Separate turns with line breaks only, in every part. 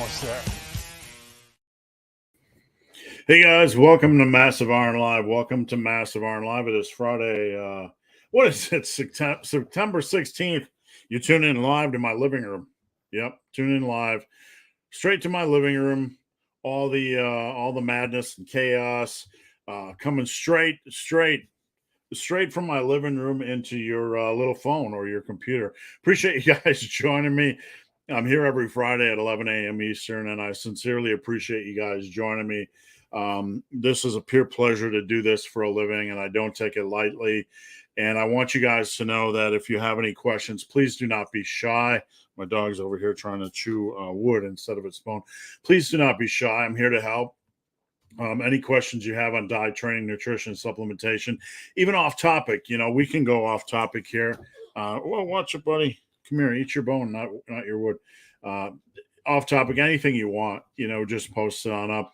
almost there.
Hey guys, welcome to Massive Iron Live. Welcome to Massive Iron Live. It is Friday. What is it? September 16th. You tune in live to my living room. Yep, tune in live, straight to my living room. All the madness and chaos coming straight from my living room into your little phone or your computer. Appreciate you guys joining me. I'm here every Friday at 11 a.m. Eastern, and I sincerely appreciate you guys joining me. This is a pure pleasure to do this for a living, and I don't take it lightly. And I want you guys to know that if you have any questions, please do not be shy. My dog's over here trying to chew wood instead of its bone. Please do not be shy. I'm here to help. Any questions you have on diet, training, nutrition, supplementation, even off topic, we can go off topic here. Well, watch it, buddy. Come here, eat your bone, not your wood. Off topic, anything you want, just post it on up.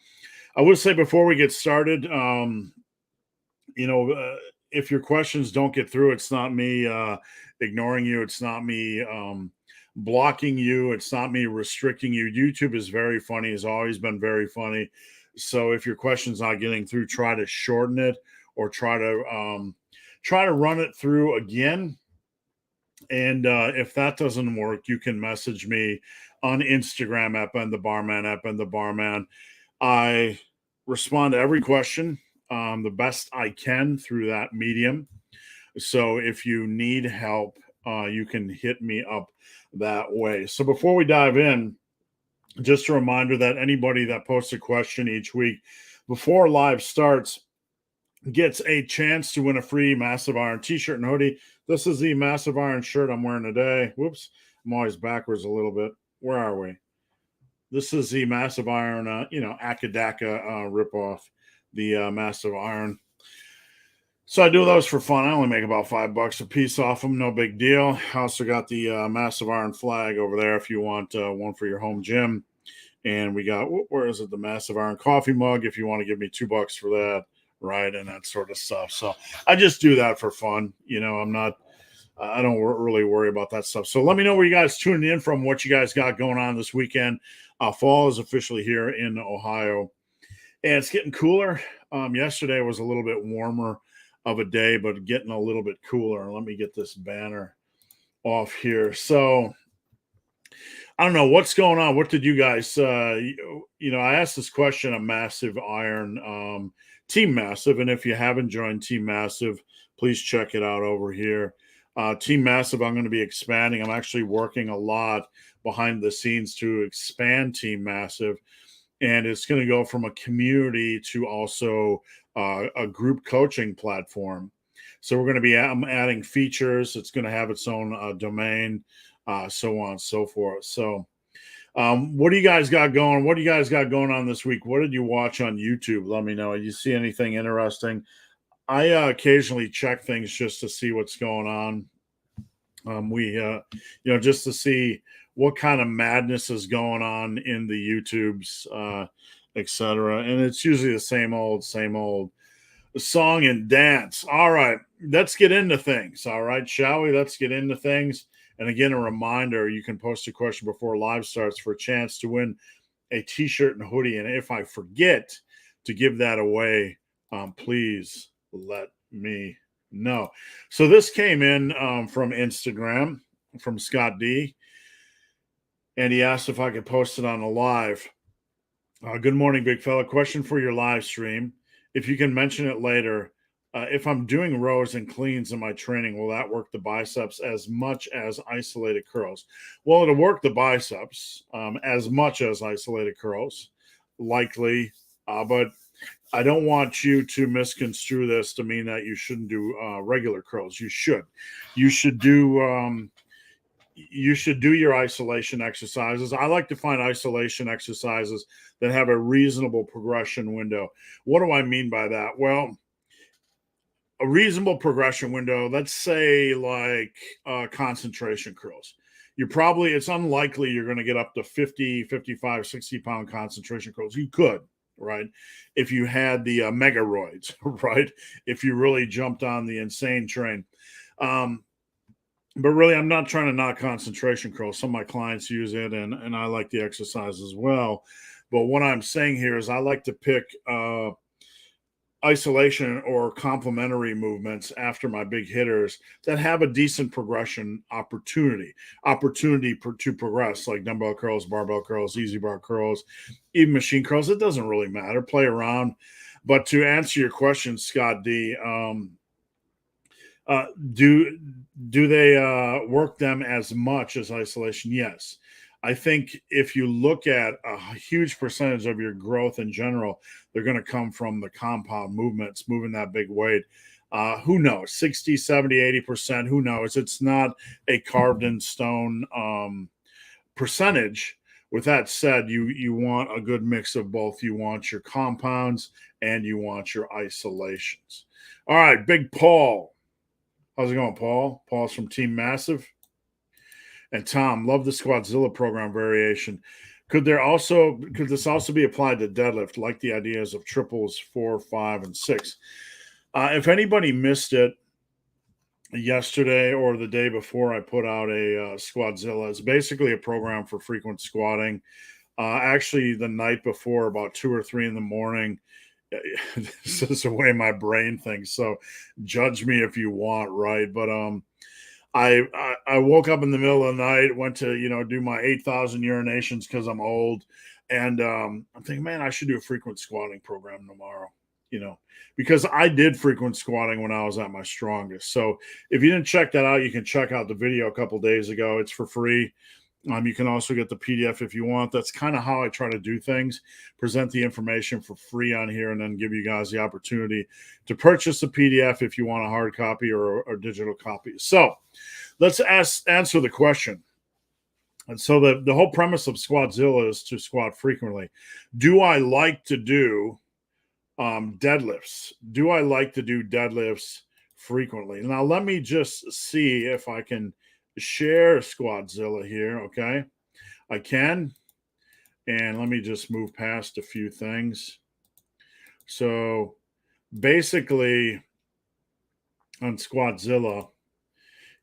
I would say before we get started, if your questions don't get through, it's not me ignoring you. It's not me blocking you. It's not me restricting you. YouTube is very funny, has always been very funny. So if your question's not getting through, try to shorten it or try to run it through again. And if that doesn't work, you can message me on Instagram at Ben the Barman, at Ben the Barman. I respond to every question the best I can through that medium. So if you need help, you can hit me up that way. So before we dive in, just a reminder that anybody that posts a question each week before live starts gets a chance to win a free Massive Iron t-shirt and hoodie. This is the Massive Iron shirt I'm wearing today. Whoops, I'm always backwards a little bit. Where are we? This is the Massive Iron, Akadaka ripoff, the Massive Iron. So I do those for fun. I only make about $5 a piece off them. No big deal. I also got the Massive Iron flag over there if you want one for your home gym. And we got, where is it? The Massive Iron coffee mug if you want to give me $2 for that, right? And that sort of stuff. So I just do that for fun. I don't really worry about that stuff. So let me know where you guys tuning in from, what you guys got going on this weekend. Fall is officially here in Ohio. And it's getting cooler. Yesterday was a little bit warmer of a day, but getting a little bit cooler. Let me get this banner off here. So I don't know what's going on. What did you guys, I asked this question of Massive Iron, Team Massive. And if you haven't joined Team Massive, please check it out over here. Team Massive, I'm going to be expanding. I'm actually working a lot behind the scenes to expand Team Massive. And it's going to go from a community to also a group coaching platform. So we're going to be adding features. It's going to have its own domain, so on and so forth. So what do you guys got going? What do you guys got going on this week? What did you watch on YouTube? Let me know. You see anything interesting? I occasionally check things just to see what's going on. Just to see what kind of madness is going on in the YouTubes, etc. And it's usually the same old song and dance. All right, let's get into things. All right, shall we? Let's get into things. And again, a reminder, you can post a question before live starts for a chance to win a t-shirt and hoodie. And if I forget to give that away, please let me know. So this came in from Instagram, from Scott D. And he asked if I could post it on a live. Good morning, big fella. Question for your live stream. If you can mention it later, if I'm doing rows and cleans in my training, will that work the biceps as much as isolated curls? Well, it'll work the biceps as much as isolated curls, likely. But I don't want you to misconstrue this to mean that you shouldn't do regular curls. You should. You should do your isolation exercises. I like to find isolation exercises that have a reasonable progression window. What do I mean by that? Well, a reasonable progression window, let's say like concentration curls. It's unlikely you're going to get up to 50, 55, 60-pound concentration curls. You could, right? If you had the megaroids, right? If you really jumped on the insane train. But really, I'm not trying to knock concentration curls. Some of my clients use it, and I like the exercise as well. But what I'm saying here is I like to pick isolation or complementary movements after my big hitters that have a decent progression to progress, like dumbbell curls, barbell curls, easy bar curls, even machine curls. It doesn't really matter. Play around. But to answer your question, Scott D, uh, do do they work them as much as isolation? Yes. I think if you look at a huge percentage of your growth in general, they're going to come from the compound movements, moving that big weight. Who knows? 60, 70, 80%. Who knows? It's not a carved in stone percentage. With that said, you want a good mix of both. You want your compounds and you want your isolations. All right, Big Paul. How's it going, Paul? Paul's from Team Massive. And Tom, love the Squadzilla program variation. Could this also be applied to deadlift, like the ideas of triples 4, 5, and 6? If anybody missed it yesterday or the day before, I put out a Squadzilla. It's basically a program for frequent squatting. Actually, the night before, about 2 or 3 in the morning, this is the way my brain thinks. So judge me if you want, right? But I woke up in the middle of the night, went to do my 8,000 urinations because I'm old, and I'm thinking, man, I should do a frequent squatting program tomorrow. Because I did frequent squatting when I was at my strongest. So if you didn't check that out, you can check out the video a couple days ago. It's for free. You can also get the PDF if you want. That's kind of how I try to do things, present the information for free on here, and then give you guys the opportunity to purchase the PDF if you want a hard copy or a digital copy. So let's answer the question. And so the whole premise of Squadzilla is to squat frequently. Do I like to do deadlifts? Do I like to do deadlifts frequently? Now, let me just see if I can share Squadzilla here. Okay, I can. And let me just move past a few things. So basically on Squadzilla,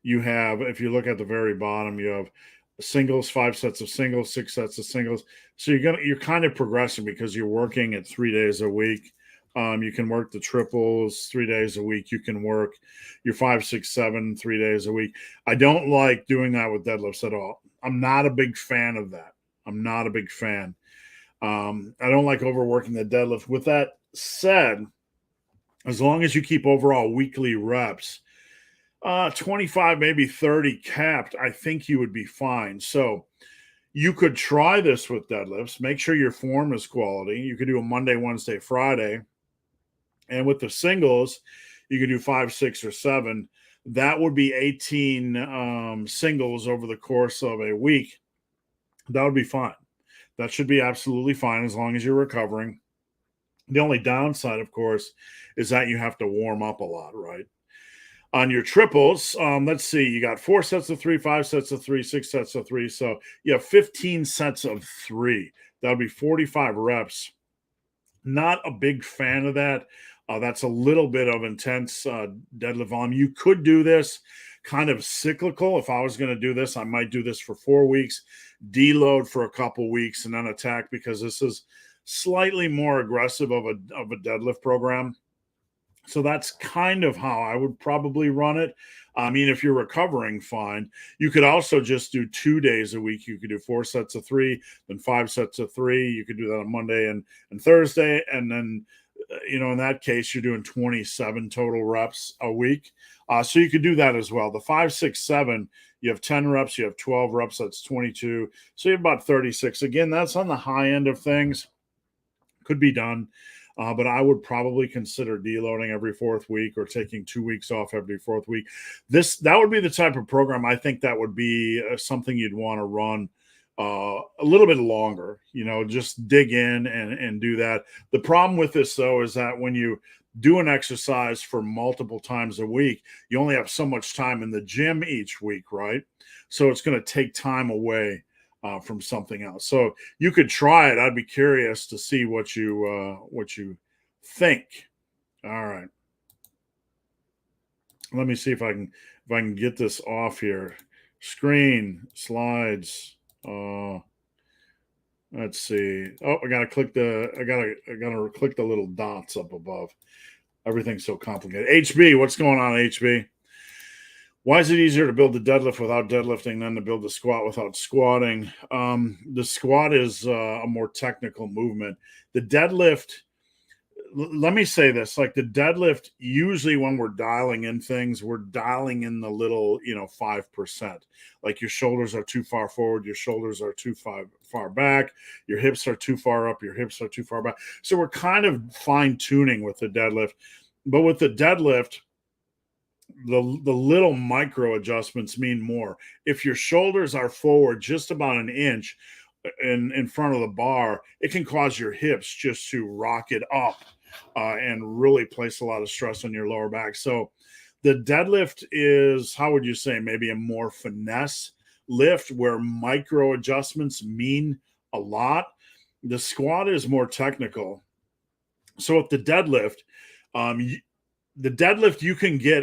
you have, if you look at the very bottom, you have singles, 5 sets of singles, 6 sets of singles. So you're kind of progressing because you're working at 3 days a week. You can work the triples 3 days a week. You can work your 5, 6, 7 3 days a week. I don't like doing that with deadlifts at all. I'm not a big fan of that. I'm not a big fan. I don't like overworking the deadlift. With that said, as long as you keep overall weekly reps, 25, maybe 30 capped, I think you would be fine. So you could try this with deadlifts. Make sure your form is quality. You could do a Monday, Wednesday, Friday. And with the singles, you could do 5, 6, or 7. That would be 18 singles over the course of a week. That would be fine. That should be absolutely fine as long as you're recovering. The only downside, of course, is that you have to warm up a lot, right? On your triples, let's see, you got 4 sets of 3, 5 sets of 3, 6 sets of 3. So you have 15 sets of 3. That would be 45 reps. Not a big fan of that. That's a little bit of intense deadlift volume. You could do this kind of cyclical. If I was going to do this, I might do this for 4 weeks, deload for a couple weeks, and then attack, because this is slightly more aggressive of a deadlift program. So that's kind of how I would probably run it. I mean, if you're recovering, fine. You could also just do 2 days a week. You could do 4 sets of 3, then 5 sets of 3. You could do that on Monday and Thursday. And then, in that case, you're doing 27 total reps a week. So you could do that as well. The 5, 6, 7, you have 10 reps, you have 12 reps, that's 22. So you have about 36. Again, that's on the high end of things. Could be done. But I would probably consider deloading every 4th week or taking 2 weeks off every 4th week. That would be the type of program I think that would be something you'd want to run a little bit longer. Just dig in and do that. The problem with this, though, is that when you do an exercise for multiple times a week, you only have so much time in the gym each week, right? So it's going to take time away from something else. So you could try it. I'd be curious to see what you think. All right. Let me see if I can get this off here. Screen, slides. Let's see. Oh, I gotta click the little dots up above. Everything's so complicated. HB, what's going on, HB? Why is it easier to build the deadlift without deadlifting than to build the squat without squatting? The squat is a more technical movement. The deadlift, let me say this, like the deadlift, usually when we're dialing in things, we're dialing in the little, 5%. Like your shoulders are too far forward, your shoulders are too far back, your hips are too far up, your hips are too far back. So we're kind of fine tuning with the deadlift. But with the deadlift, the little micro adjustments mean more. If your shoulders are forward just about an inch in front of the bar, it can cause your hips just to rocket up and really place a lot of stress on your lower back. So the deadlift is, how would you say, maybe a more finesse lift where micro adjustments mean a lot. The squat is more technical. So with the deadlift, you can get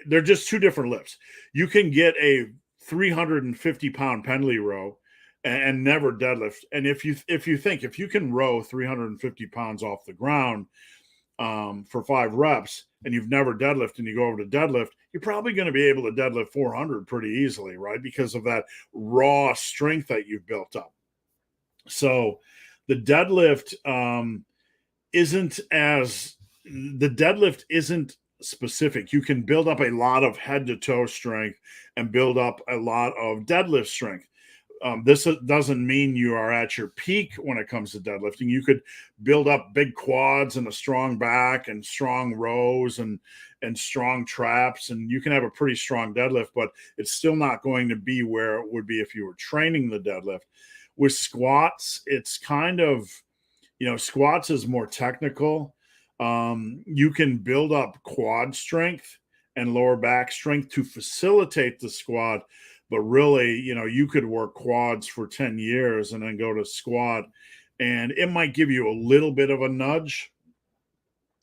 they're just two different lifts. You can get a 350-pound pendlay row and never deadlift. And if you can row 350 pounds off the ground for 5 reps and you've never deadlifted and you go over to deadlift, you're probably going to be able to deadlift 400 pretty easily, right? Because of that raw strength that you've built up. So the deadlift isn't specific. You can build up a lot of head to toe strength and build up a lot of deadlift strength. This doesn't mean you are at your peak when it comes to deadlifting. You could build up big quads and a strong back and strong rows and strong traps, and you can have a pretty strong deadlift, but it's still not going to be where it would be if you were training the deadlift. With squats, it's kind of, squats is more technical. You can build up quad strength and lower back strength to facilitate the squat, but really, you could work quads for 10 years and then go to squat, and it might give you a little bit of a nudge.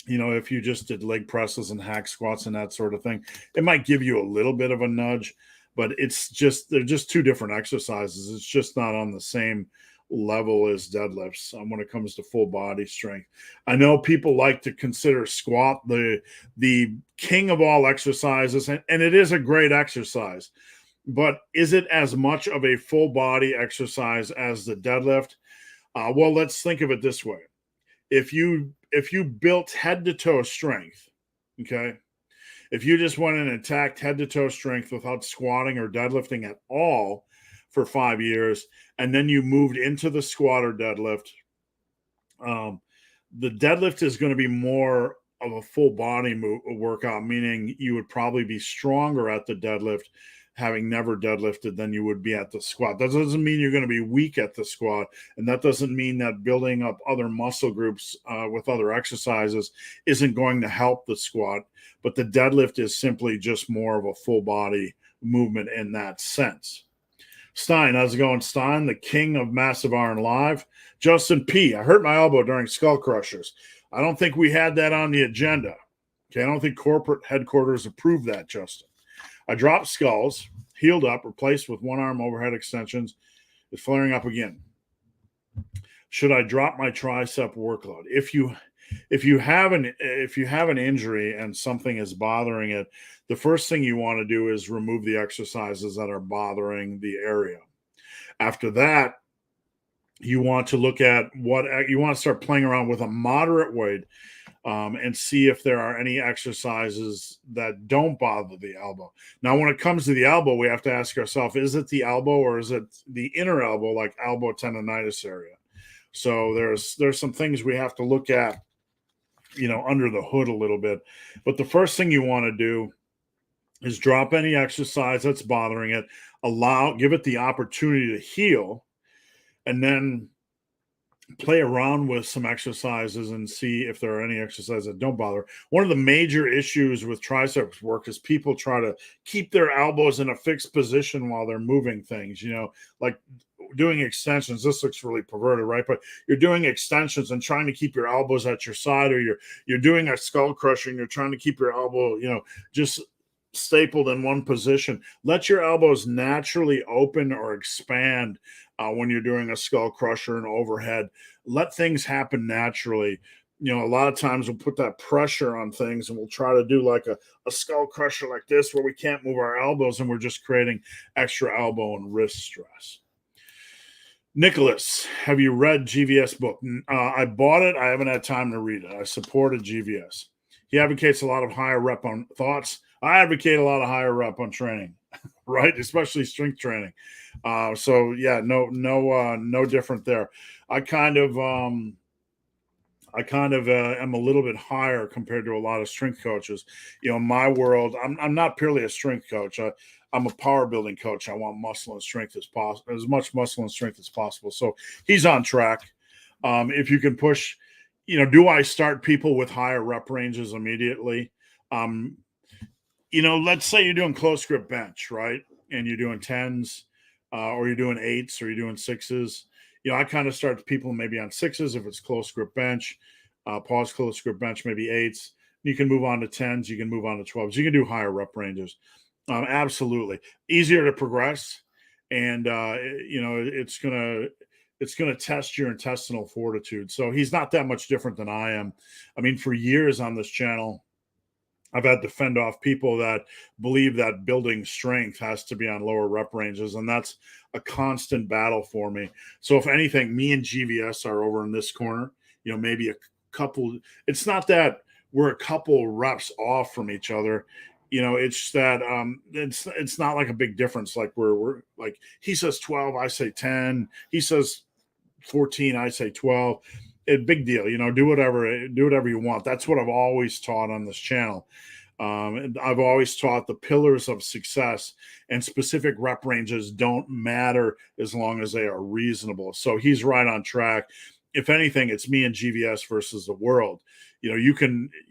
If you just did leg presses and hack squats and that sort of thing, it might give you a little bit of a nudge, but they're just two different exercises. It's just not on the same level as deadlifts when it comes to full body strength. I know people like to consider squat the king of all exercises, and it is a great exercise, but is it as much of a full body exercise as the deadlift? Well, let's think of it this way. If you built head to toe strength, okay, if you just went and attacked head to toe strength without squatting or deadlifting at all for 5 years, and then you moved into the squat or deadlift, the deadlift is going to be more of a full body workout, meaning you would probably be stronger at the deadlift having never deadlifted than you would be at the squat. That doesn't mean you're going to be weak at the squat, and that doesn't mean that building up other muscle groups with other exercises isn't going to help the squat, but the deadlift is simply just more of a full body movement in that sense. Stein, how's it going, Stein? The king of Massive Iron Live. Justin P., I hurt my elbow during Skull Crushers. I don't think we had that on the agenda. Okay, I don't think corporate headquarters approved that, Justin. I dropped skulls, healed up, replaced with one arm overhead extensions. It's flaring up again. Should I drop my tricep workload? If you have an injury and something is bothering it, the first thing you want to do is remove the exercises that are bothering the area. After that, you want to look at you want to start playing around with a moderate weight and see if there are any exercises that don't bother the elbow. Now, when it comes to the elbow, we have to ask ourselves, is it the elbow or is it the inner elbow, like elbow tendonitis area? So there's some things we have to look at, under the hood a little bit. But the first thing you want to do is drop any exercise that's bothering it, give it the opportunity to heal, and then play around with some exercises and see if there are any exercises that don't bother. One of the major issues with triceps work is people try to keep their elbows in a fixed position while they're moving things, like doing extensions. This looks really perverted, right? But you're doing extensions and trying to keep your elbows at your side, or you're doing a skull crusher and you're trying to keep your elbow, just stapled in one position. Let your elbows naturally open or expand when you're doing a skull crusher and overhead. Let things happen naturally. You know, a lot of times we'll put that pressure on things and we'll try to do like a skull crusher like this where we can't move our elbows and we're just creating extra elbow and wrist stress. Nicholas, have you read GVS book? I bought it. I haven't had time to read it. I supported GVS. He advocates a lot of higher rep on thoughts. I advocate a lot of higher rep on training, right? Especially strength training. So yeah, no different there. I kind of am a little bit higher compared to a lot of strength coaches. You know, in my world, I'm not purely a strength coach. I'm a power building coach. I want muscle and strength as possible, as much muscle and strength as possible. So he's on track. If you can push, you know, do I start people with higher rep ranges immediately? You know, let's say you're doing close grip bench, right? And you're doing 10s, or you're doing 8s, or you're doing 6s. You know, I kind of start people maybe on 6s if it's close grip bench, pause close grip bench, maybe 8s. You can move on to 10s. You can move on to 12s. You can do higher rep ranges. Absolutely. Easier to progress. And, you know, it's going to test your intestinal fortitude. So he's not that much different than I am. I mean, for years on this channel, I've had to fend off people that believe that building strength has to be on lower rep ranges, and that's a constant battle for me. So if anything, me and GVS are over in this corner, you know, maybe a couple. It's not that we're a couple reps off from each other. You know, it's that it's not like a big difference. Like we're like he says 12, I say 10. He says 14, I say 12. Big deal, you know, do whatever you want. That's what I've always taught on this channel. And I've always taught the pillars of success and specific rep ranges don't matter as long as they are reasonable. So he's right on track. If anything, it's me and GVS versus the world. You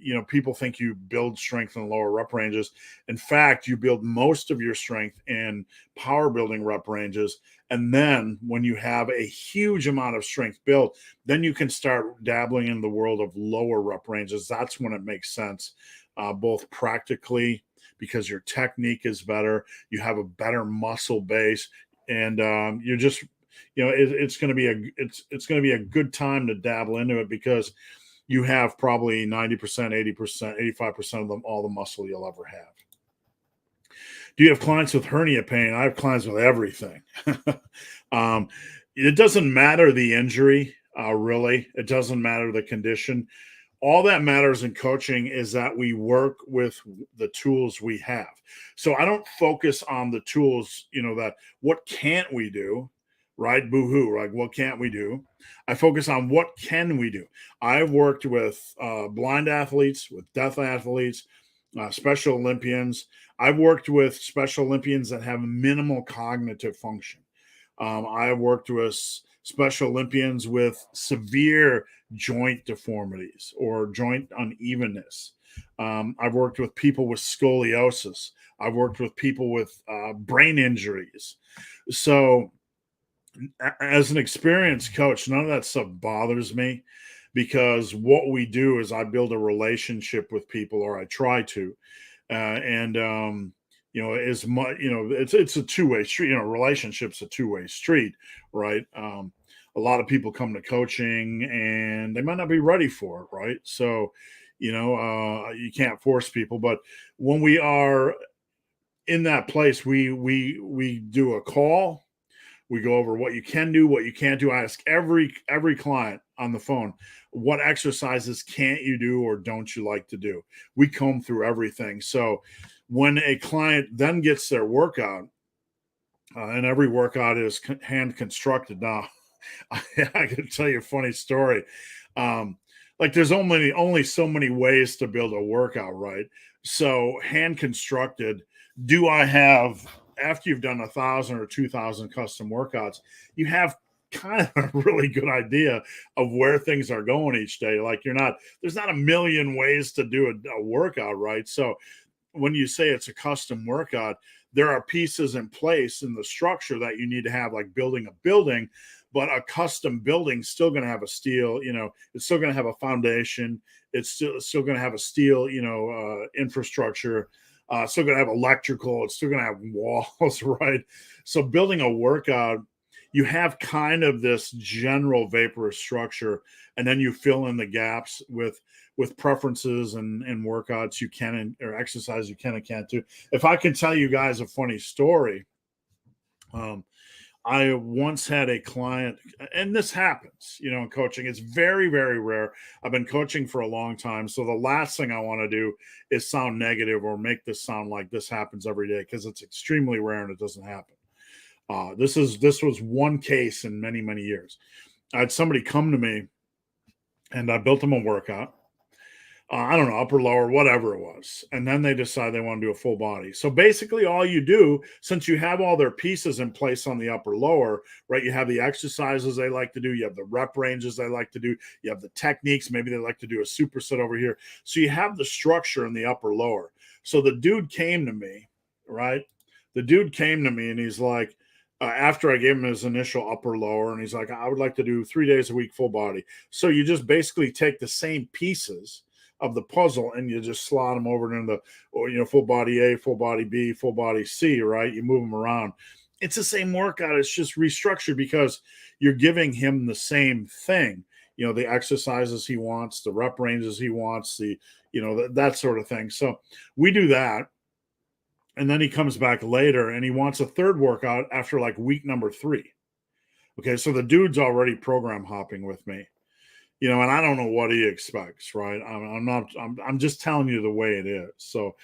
know, people think you build strength in lower rep ranges. In fact, you build most of your strength in power building rep ranges. And then when you have a huge amount of strength built, then you can start dabbling in the world of lower rep ranges. That's when it makes sense, both practically because your technique is better, you have a better muscle base, and you're just, you know, it's going to be a good time to dabble into it because you have probably 90%, 80%, 85% of them, all the muscle you'll ever have. Do you have clients with hernia pain? I have clients with everything. It doesn't matter the injury, really. It doesn't matter the condition. All that matters in coaching is that we work with the tools we have. So I don't focus on the tools, you know, that what can't we do, right? Boo-hoo, like what can't we do? I focus on what can we do. I've worked with blind athletes, with deaf athletes, Special Olympians. I've worked with Special Olympians that have minimal cognitive function. I've worked with Special Olympians with severe joint deformities or joint unevenness. I've worked with people with scoliosis. I've worked with people with brain injuries. So as an experienced coach, none of that stuff bothers me because what we do is I build a relationship with people, or I try to. You know, as much, you know, it's a two-way street. You know, relationship's a two-way street, right? A lot of people come to coaching and they might not be ready for it, right? So, you know, you can't force people, but when we are in that place, we do a call. We go over what you can do, what you can't do. I ask every client on the phone, what exercises can't you do or don't you like to do? We comb through everything. So when a client then gets their workout, and every workout is hand constructed. Now, I can tell you a funny story. Like there's only so many ways to build a workout, right? So hand constructed, do I have, after you've done 1,000 or 2,000 custom workouts, you have kind of a really good idea of where things are going each day. Like there's not a million ways to do a workout, right? So when you say it's a custom workout, there are pieces in place in the structure that you need to have, like building a building, but a custom building still going to have a steel, you know, it's still going to have a foundation. It's still going to have a steel, you know, infrastructure. Still going to have electrical. It's still going to have walls, right? So building a workout, you have kind of this general vaporous structure, and then you fill in the gaps with preferences and workouts you can or exercise you can and can't do. If I can tell you guys a funny story, I once had a client, and this happens, in coaching. It's very, very rare. I've been coaching for a long time. So the last thing I want to do is sound negative or make this sound like this happens every day, because it's extremely rare and it doesn't happen. This was one case in many, many years. I had somebody come to me and I built them a workout. I don't know, upper, lower, whatever it was. And then they decide they want to do a full body. So basically all you do, since you have all their pieces in place on the upper, lower, right? You have the exercises they like to do. You have the rep ranges they like to do. You have the techniques. Maybe they like to do a superset over here. So you have the structure in the upper, lower. So the dude came to me, right? The dude came to me and he's like, after I gave him his initial upper, lower, and he's like, I would like to do 3 days a week, full body. So you just basically take the same pieces of the puzzle and you just slot them over into full body A, full body B, full body C, right? You move them around. It's the same workout. It's just restructured because you're giving him the same thing, the exercises he wants, the rep ranges he wants, that sort of thing. So we do that. And then he comes back later and he wants a third workout after like week number 3. Okay. So the dude's already program hopping with me. And I don't know what he expects, right? I'm just telling you the way it is. So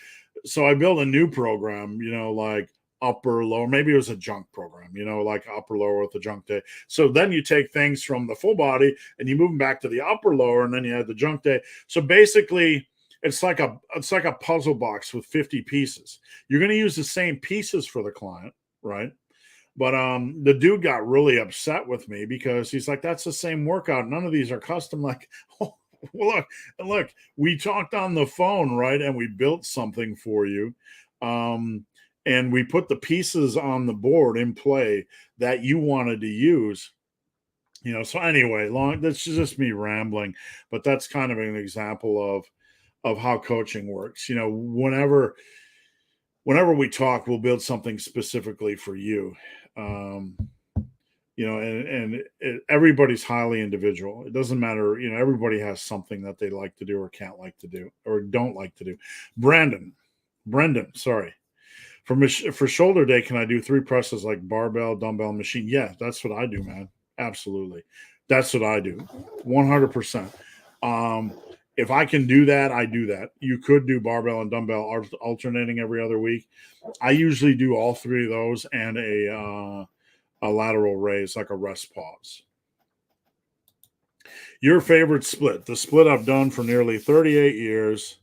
I built a new program, like upper, lower, maybe it was a junk program, like upper, lower with the junk day. So then you take things from the full body and you move them back to the upper, lower, and then you have the junk day. So basically it's like a puzzle box with 50 pieces. You're going to use the same pieces for the client, right? But the dude got really upset with me because he's like, that's the same workout. None of these are custom. Like, oh, well, look, we talked on the phone, right? And we built something for you. And we put the pieces on the board in play that you wanted to use. So anyway, that's just me rambling, but that's kind of an example of how coaching works. Whenever we talk, we'll build something specifically for you. Everybody's highly individual. It doesn't matter. Everybody has something that they like to do or can't like to do or don't like to do. Brendan, sorry. For shoulder day, can I do 3 presses like barbell, dumbbell, machine? Yeah, that's what I do, man. Absolutely. That's what I do. 100%. If I can do that, I do that. You could do barbell and dumbbell alternating every other week. I usually do all 3 of those and a lateral raise, like a rest pause. Your favorite split? The split I've done for nearly 38 years.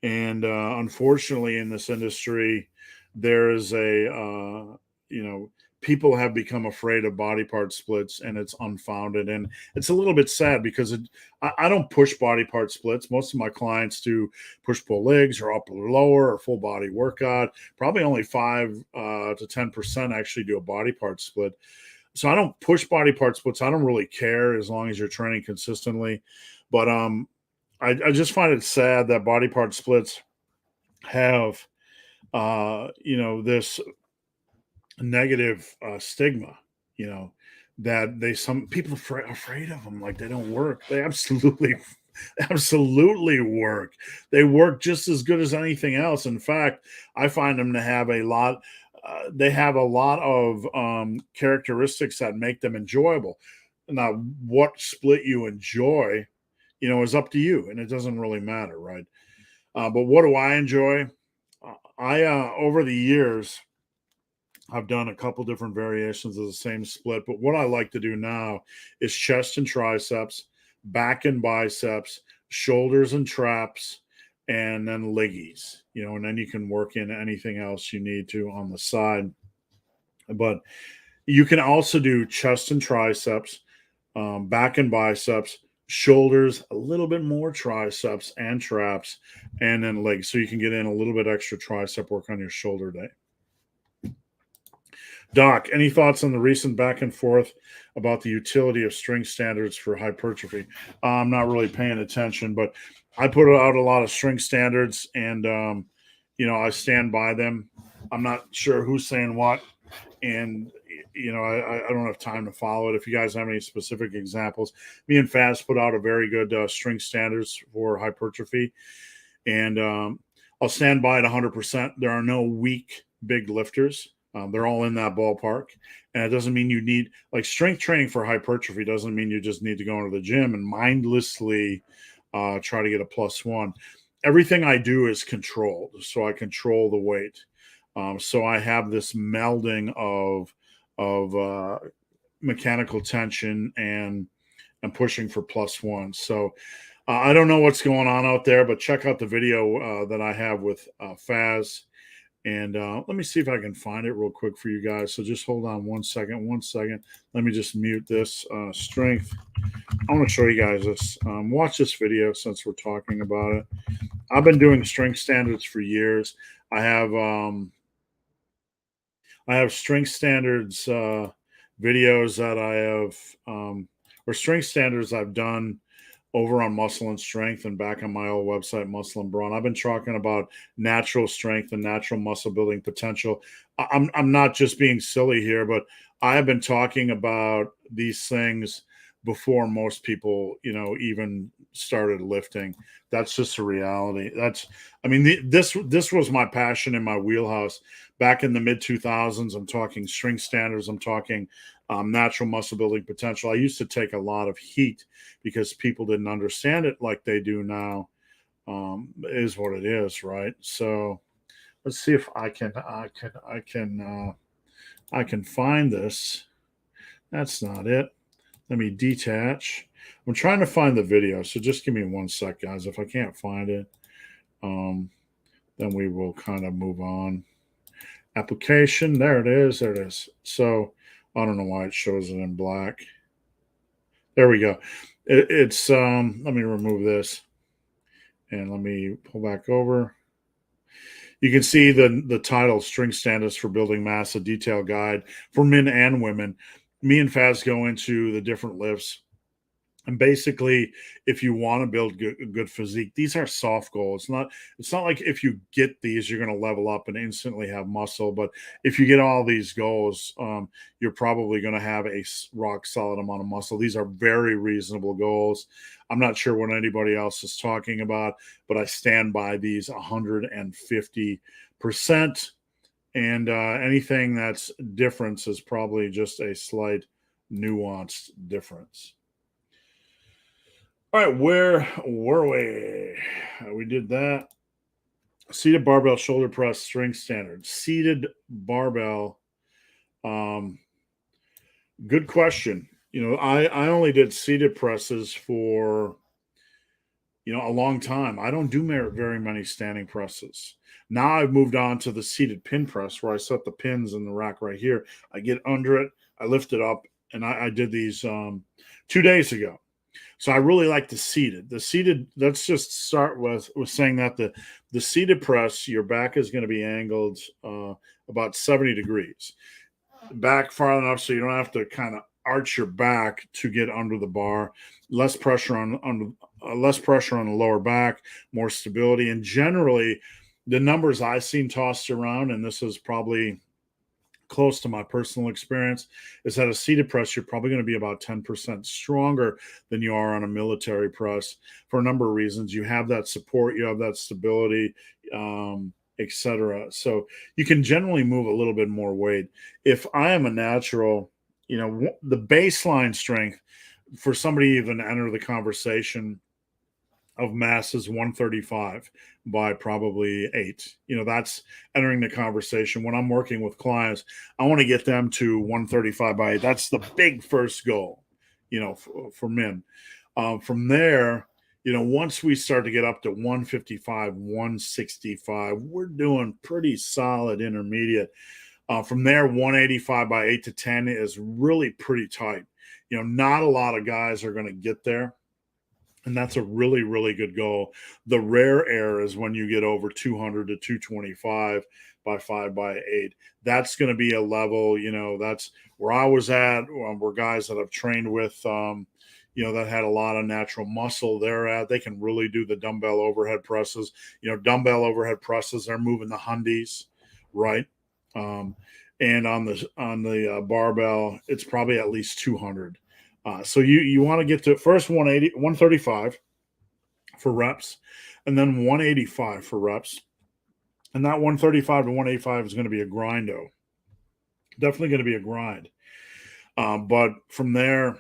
And unfortunately, in this industry, there is people have become afraid of body part splits, and it's unfounded. And it's a little bit sad because I don't push body part splits. Most of my clients do push-pull legs or upper or lower or full body workout. Probably only 5 to 10% actually do a body part split. So I don't push body part splits. I don't really care as long as you're training consistently. But I just find it sad that body part splits have, this negative stigma, that some people are afraid of them, like they don't work. They absolutely work. They work just as good as anything else. In fact, I find them to have a lot of characteristics that make them enjoyable. Now, what split you enjoy, is up to you, and it doesn't really matter, right? But what do I enjoy? I over the years, I've done a couple different variations of the same split, but what I like to do now is chest and triceps, back and biceps, shoulders and traps, and then leggies, and then you can work in anything else you need to on the side. But you can also do chest and triceps, back and biceps, shoulders, a little bit more triceps and traps, and then legs. So you can get in a little bit extra tricep work on your shoulder day. Doc, any thoughts on the recent back and forth about the utility of strength standards for hypertrophy? I'm not really paying attention, but I put out a lot of strength standards, and I stand by them. I'm not sure who's saying what, and I don't have time to follow it. If you guys have any specific examples, me and Fast put out a very good strength standards for hypertrophy, and I'll stand by it 100%. There are no weak big lifters. They're all in that ballpark, and it doesn't mean you need, like, strength training for hypertrophy doesn't mean you just need to go into the gym and mindlessly try to get a +1. Everything I do is controlled, so I control the weight. So I have this melding of mechanical tension and pushing for +1. So I don't know what's going on out there, but check out the video that I have with Faz. And let me see if I can find it real quick for you guys. So just hold on one second. Let me just mute this strength. I want to show you guys this. Watch this video since we're talking about it. I've been doing strength standards for years. I have strength standards videos that I have, or strength standards I've done over on Muscle and Strength and back on my old website, Muscle and Brawn. I've been talking about natural strength and natural muscle building potential. I'm not just being silly here, but I have been talking about these things before most people, even started lifting. That's just a reality. This was my passion in my wheelhouse back in the mid 2000s. I'm talking strength standards. I'm talking natural muscle building potential. I used to take a lot of heat because people didn't understand it like they do now. It is what it is, right? So let's see if I can find this. That's not it. Let me detach. I'm trying to find the video, so just give me 1 sec, guys. If I can't find it, then we will kind of move on. Application, there it is. So I don't know why it shows it in black. There we go. It's let me remove this and let me pull back over. You can see the title, Strength Standards for Building Mass, a detailed guide for men and women. Me and Faz go into the different lifts. And basically, if you want to build good physique, these are soft goals. It's not like if you get these, you're going to level up and instantly have muscle. But if you get all these goals, you're probably going to have a rock solid amount of muscle. These are very reasonable goals. I'm not sure what anybody else is talking about, but I stand by these 150%. And anything that's difference is probably just a slight nuanced difference. All right, where were we? We did that. Seated barbell shoulder press strength standard. Seated barbell. Good question. I only did seated presses for a long time. I don't do very many standing presses. Now I've moved on to the seated pin press where I set the pins in the rack right here. I get under it, I lift it up, and I did these 2 days ago. So I really like the seated. The seated, let's just start with saying that the seated press, your back is going to be angled about 70 degrees. Back far enough so you don't have to kind of arch your back to get under the bar. Less pressure on the lower back, more stability. And generally, the numbers I've seen tossed around, and this is probably close to my personal experience, is that a seated press, you're probably going to be about 10% stronger than you are on a military press for a number of reasons. You have that support, you have that stability, etc. So you can generally move a little bit more weight. If I am a natural, the baseline strength for somebody even to enter the conversation of mass is 135 by probably 8. That's entering the conversation. When I'm working with clients, I want to get them to 135 by 8. That's the big first goal, for men. From there, once we start to get up to 155, 165, we're doing pretty solid intermediate. From there, 185 by 8 to 10 is really pretty tight. Not a lot of guys are going to get there. And that's a really, really good goal. The rare air is when you get over 200 to 225 by 5 by 8. That's going to be a level, that's where I was at, where guys that I've trained with, that had a lot of natural muscle there. They can really do the dumbbell overhead presses. Dumbbell overhead presses, they're moving the hundies, right? And on the barbell, it's probably at least 200. So you want to get to first 180, 135 for reps, and then 185 for reps. And that 135 to 185 is going to be a grindo. Definitely going to be a grind. But from there,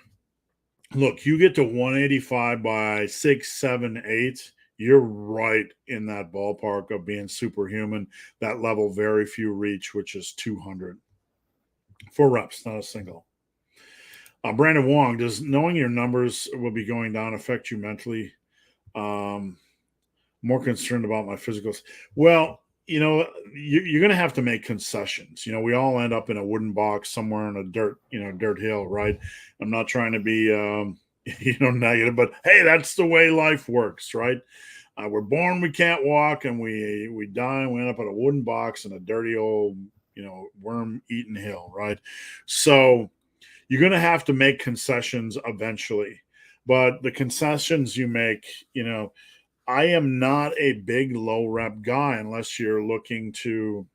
look, you get to 185 by 6, 7, 8. You're right in that ballpark of being superhuman. That level very few reach, which is 200 for reps, not a single. Brandon Wong, does knowing your numbers will be going down affect you mentally? More concerned about my physicals. Well, you're going to have to make concessions. We all end up in a wooden box somewhere in a dirt hill, right? I'm not trying to be, negative, but hey, that's the way life works, right? We're born, we can't walk, and we die, and we end up in a wooden box in a dirty old, worm-eaten hill, right? So you're going to have to make concessions eventually, but the concessions you make, I am not a big low rep guy unless you're looking to,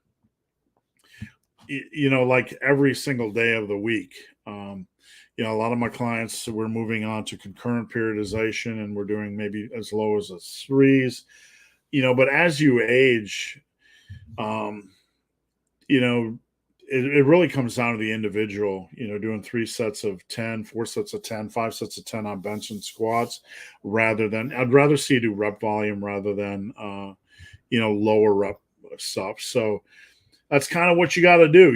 like every single day of the week. A lot of my clients, we're moving on to concurrent periodization, and we're doing maybe as low as a threes, but as you age, it really comes down to the individual, doing 3 sets of 10, 4 sets of 10, 5 sets of 10 on bench and squats I'd rather see you do rep volume rather than, lower rep stuff. So that's kind of what you got to do.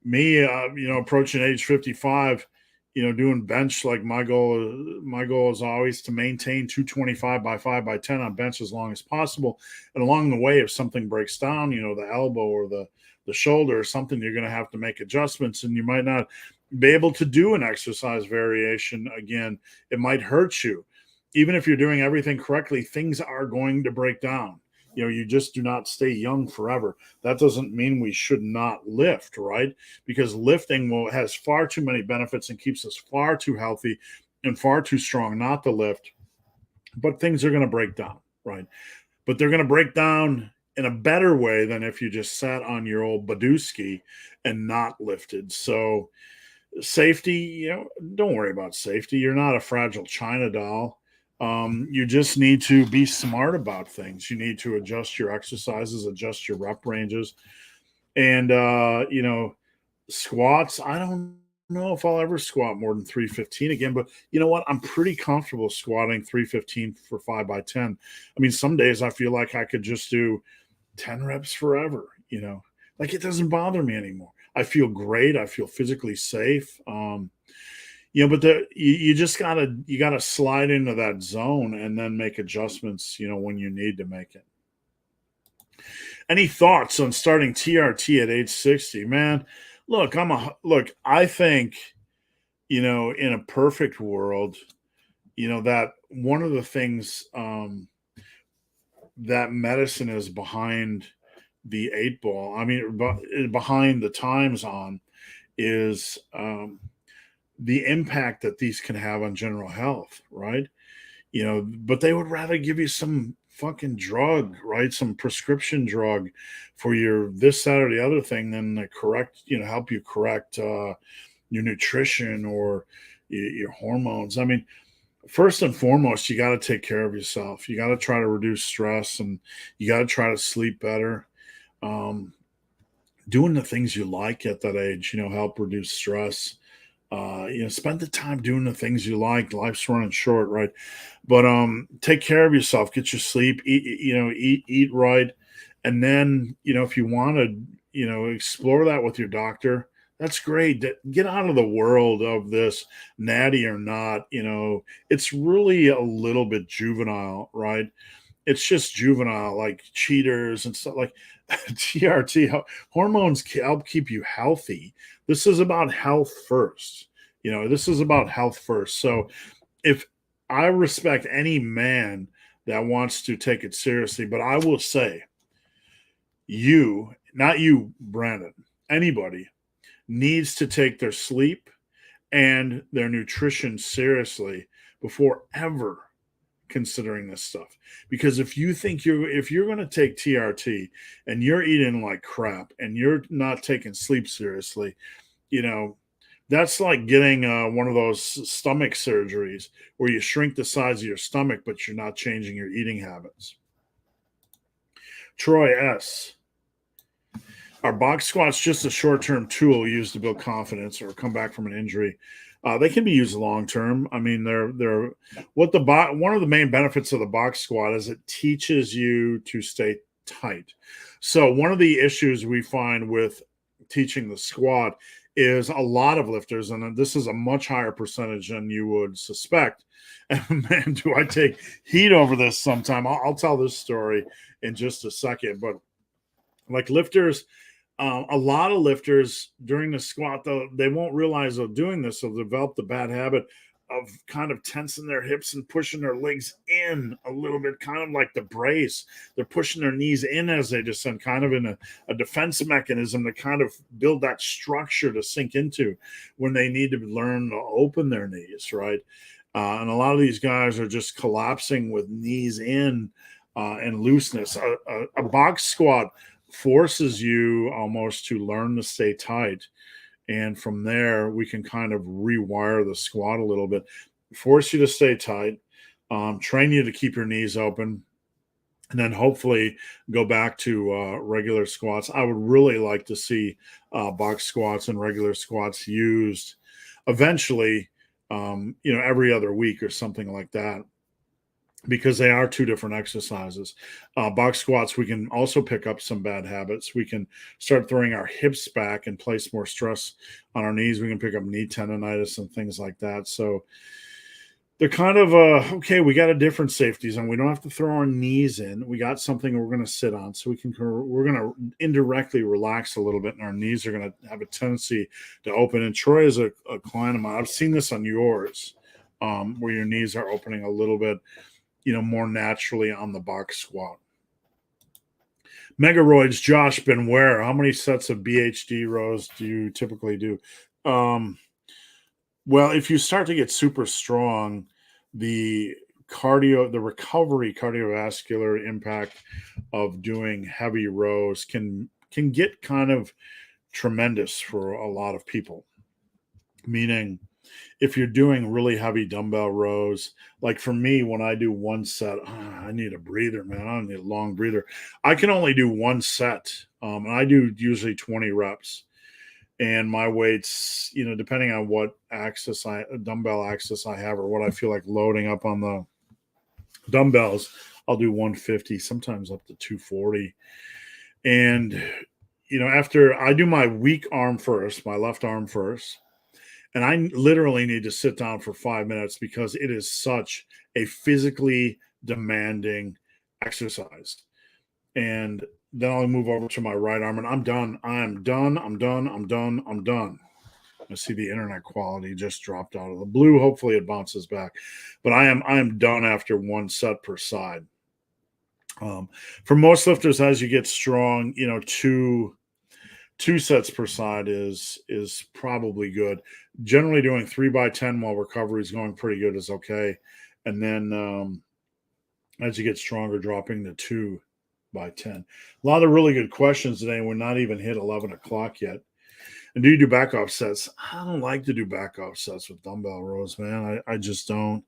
Me, approaching age 55, doing bench, like my goal is always to maintain 225 by 5 by 10 on bench as long as possible. And along the way, if something breaks down, the elbow or the shoulder or something, you're going to have to make adjustments, and you might not be able to do an exercise variation again. It might hurt you. Even if you're doing everything correctly, things are going to break down. You just do not stay young forever. That doesn't mean we should not lift, right? Because lifting has far too many benefits and keeps us far too healthy and far too strong not to lift. But things are going to break down, right? But they're going to break down in a better way than if you just sat on your old Badooski and not lifted. So safety, don't worry about safety. You're not a fragile China doll. You just need to be smart about things. You need to adjust your exercises, adjust your rep ranges. And, squats, I don't know if I'll ever squat more than 315 again, but you know what? I'm pretty comfortable squatting 315 for 5 by 10. I mean, some days I feel like I could just do 10 reps forever, like it doesn't bother me anymore. I feel great. I feel physically safe. But you just gotta slide into that zone and then make adjustments, when you need to make it. Any thoughts on starting TRT at age 60? Man, look, I think, in a perfect world, that one of the things that medicine is behind the 8 ball, behind the times on, is the impact that these can have on general health, right? But they would rather give you some fucking drug, right? Some prescription drug for your this, that, or the other thing than help you correct your nutrition or your hormones. First and foremost, you got to take care of yourself. You got to try to reduce stress, and you got to try to sleep better. Doing the things you like at that age, help reduce stress. Spend the time doing the things you like. Life's running short, right? But take care of yourself, get your sleep, eat right. And then, if you want to, explore that with your doctor, that's great. Get out of the world of this natty or not. It's really a little bit juvenile, right? It's just juvenile, like cheaters and stuff like TRT. Hormones help keep you healthy. This is about health first. This is about health first. So if I respect any man that wants to take it seriously, but I will say not you, Brandon, anybody needs to take their sleep and their nutrition seriously before ever considering this stuff. Because if you're going to take TRT and you're eating like crap and you're not taking sleep seriously, you know, that's like getting one of those stomach surgeries where you shrink the size of your stomach, but you're not changing your eating habits. Troy S. Are box squats just a short-term tool used to build confidence or come back from an injury? They can be used long-term. I mean, they're one of the main benefits of the box squat is it teaches you to stay tight. So one of the issues we find with teaching the squat is a lot of lifters, and this is a much higher percentage than you would suspect. And man, do I take heat over this sometime. I'll tell this story in just a second, but like lifters, a lot of lifters during the squat, though, they won't realize they're doing this. So they'll develop the bad habit of kind of tensing their hips and pushing their legs in a little bit, kind of like the brace. They're pushing their knees in as they descend, kind of in a defense mechanism to kind of build that structure to sink into when they need to learn to open their knees, right? And a lot of these guys are just collapsing with knees in and looseness. A box squat forces you almost to learn to stay tight. And from there, we can kind of rewire the squat a little bit, force you to stay tight, train you to keep your knees open, and then hopefully go back to regular squats. I would really like to see box squats and regular squats used eventually, every other week or something like that, because they are two different exercises. Box squats, we can also pick up some bad habits. We can start throwing our hips back and place more stress on our knees. We can pick up knee tendonitis and things like that. So they're kind of, okay, we got a different safety zone. We don't have to throw our knees in. We got something we're going to sit on. So we're going to indirectly relax a little bit, and our knees are going to have a tendency to open. And Troy is a client of mine. I've seen this on yours, where your knees are opening a little bit, more naturally on the box squat. Megaroids, Josh Benware, how many sets of BHD rows do you typically do? Well, if you start to get super strong, the recovery cardiovascular impact of doing heavy rows can get kind of tremendous for a lot of people. Meaning, if you're doing really heavy dumbbell rows, like for me, when I do one set, I need a breather, man. I need a long breather. I can only do one set, and I do usually 20 reps. And my weights, depending on what dumbbell axis I have, or what I feel like loading up on the dumbbells, I'll do 150, sometimes up to 240. And, after I do my weak arm first, my left arm first, and I literally need to sit down for 5 minutes because it is such a physically demanding exercise. And then I'll move over to my right arm and I'm done. I'm done. I see the internet quality just dropped out of the blue. Hopefully it bounces back. But I am done after one set per side. For most lifters, as you get strong, two sets per side is probably good. Generally doing 3x10 while recovery is going pretty good is okay. And then as you get stronger, dropping to 2x10. A lot of really good questions today. We're not even hit 11 o'clock yet. And do you do back off sets? I don't like to do back off sets with dumbbell rows, man. I just don't.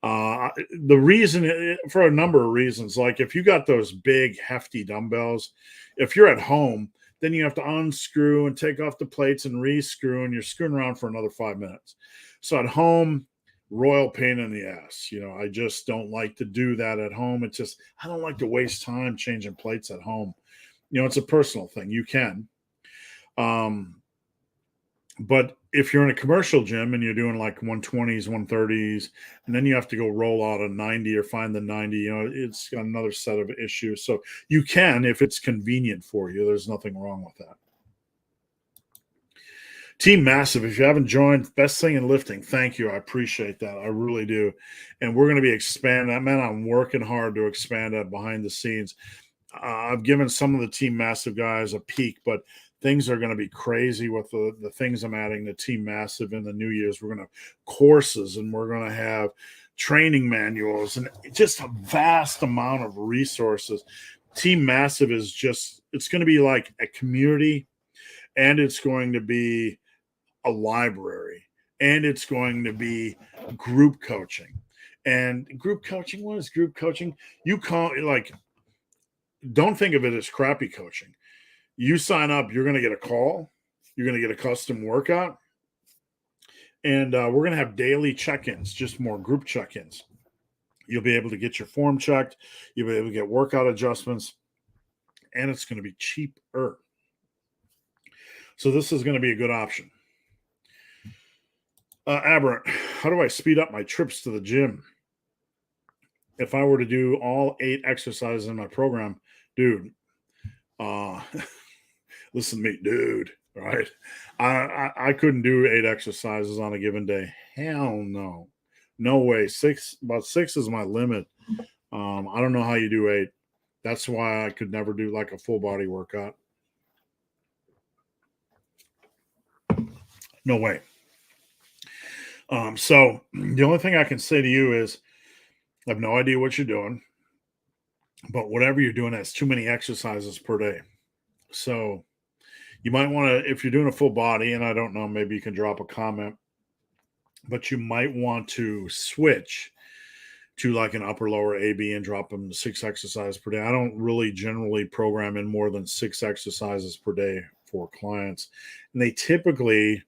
The reason, for a number of reasons, like if you got those big hefty dumbbells, if you're at home, then you have to unscrew and take off the plates and re-screw, and you're screwing around for another 5 minutes. So at home, royal pain in the ass. I just don't like to do that at home. It's just, I don't like to waste time changing plates at home. It's a personal thing. You can. But if you're in a commercial gym and you're doing like 120s, 130s, and then you have to go roll out a 90 or find the 90, it's got another set of issues. So you can, if it's convenient for you, there's nothing wrong with that. Team Massive, if you haven't joined, best thing in lifting, thank you. I appreciate that. I really do. And we're going to be expanding that. Man, I'm working hard to expand that behind the scenes. I've given some of the Team Massive guys a peek, but things are going to be crazy with the things I'm adding to Team Massive in the New Year's. We're going to have courses, and we're going to have training manuals, and just a vast amount of resources. Team Massive is just, it's going to be like a community, and it's going to be a library, and it's going to be group coaching. And group coaching, what is group coaching? You call it, like, don't think of it as crappy coaching. You sign up, you're going to get a call, you're going to get a custom workout, and we're going to have daily check-ins, just more group check-ins. You'll be able to get your form checked, you'll be able to get workout adjustments, and it's going to be cheaper. So this is going to be a good option. Aberrant, how do I speed up my trips to the gym? If I were to do all 8 exercises in my program, dude, listen to me, dude, right? I couldn't do 8 exercises on a given day. Hell no. No way. About 6 is my limit. I don't know how you do 8. That's why I could never do like a full body workout. No way. So the only thing I can say to you is, I have no idea what you're doing, but whatever you're doing, that's too many exercises per day. So you might want to, if you're doing a full body, and I don't know, maybe you can drop a comment, but you might want to switch to like an upper lower AB and drop them to 6 exercises per day. I don't really generally program in more than 6 exercises per day for clients. And they typically,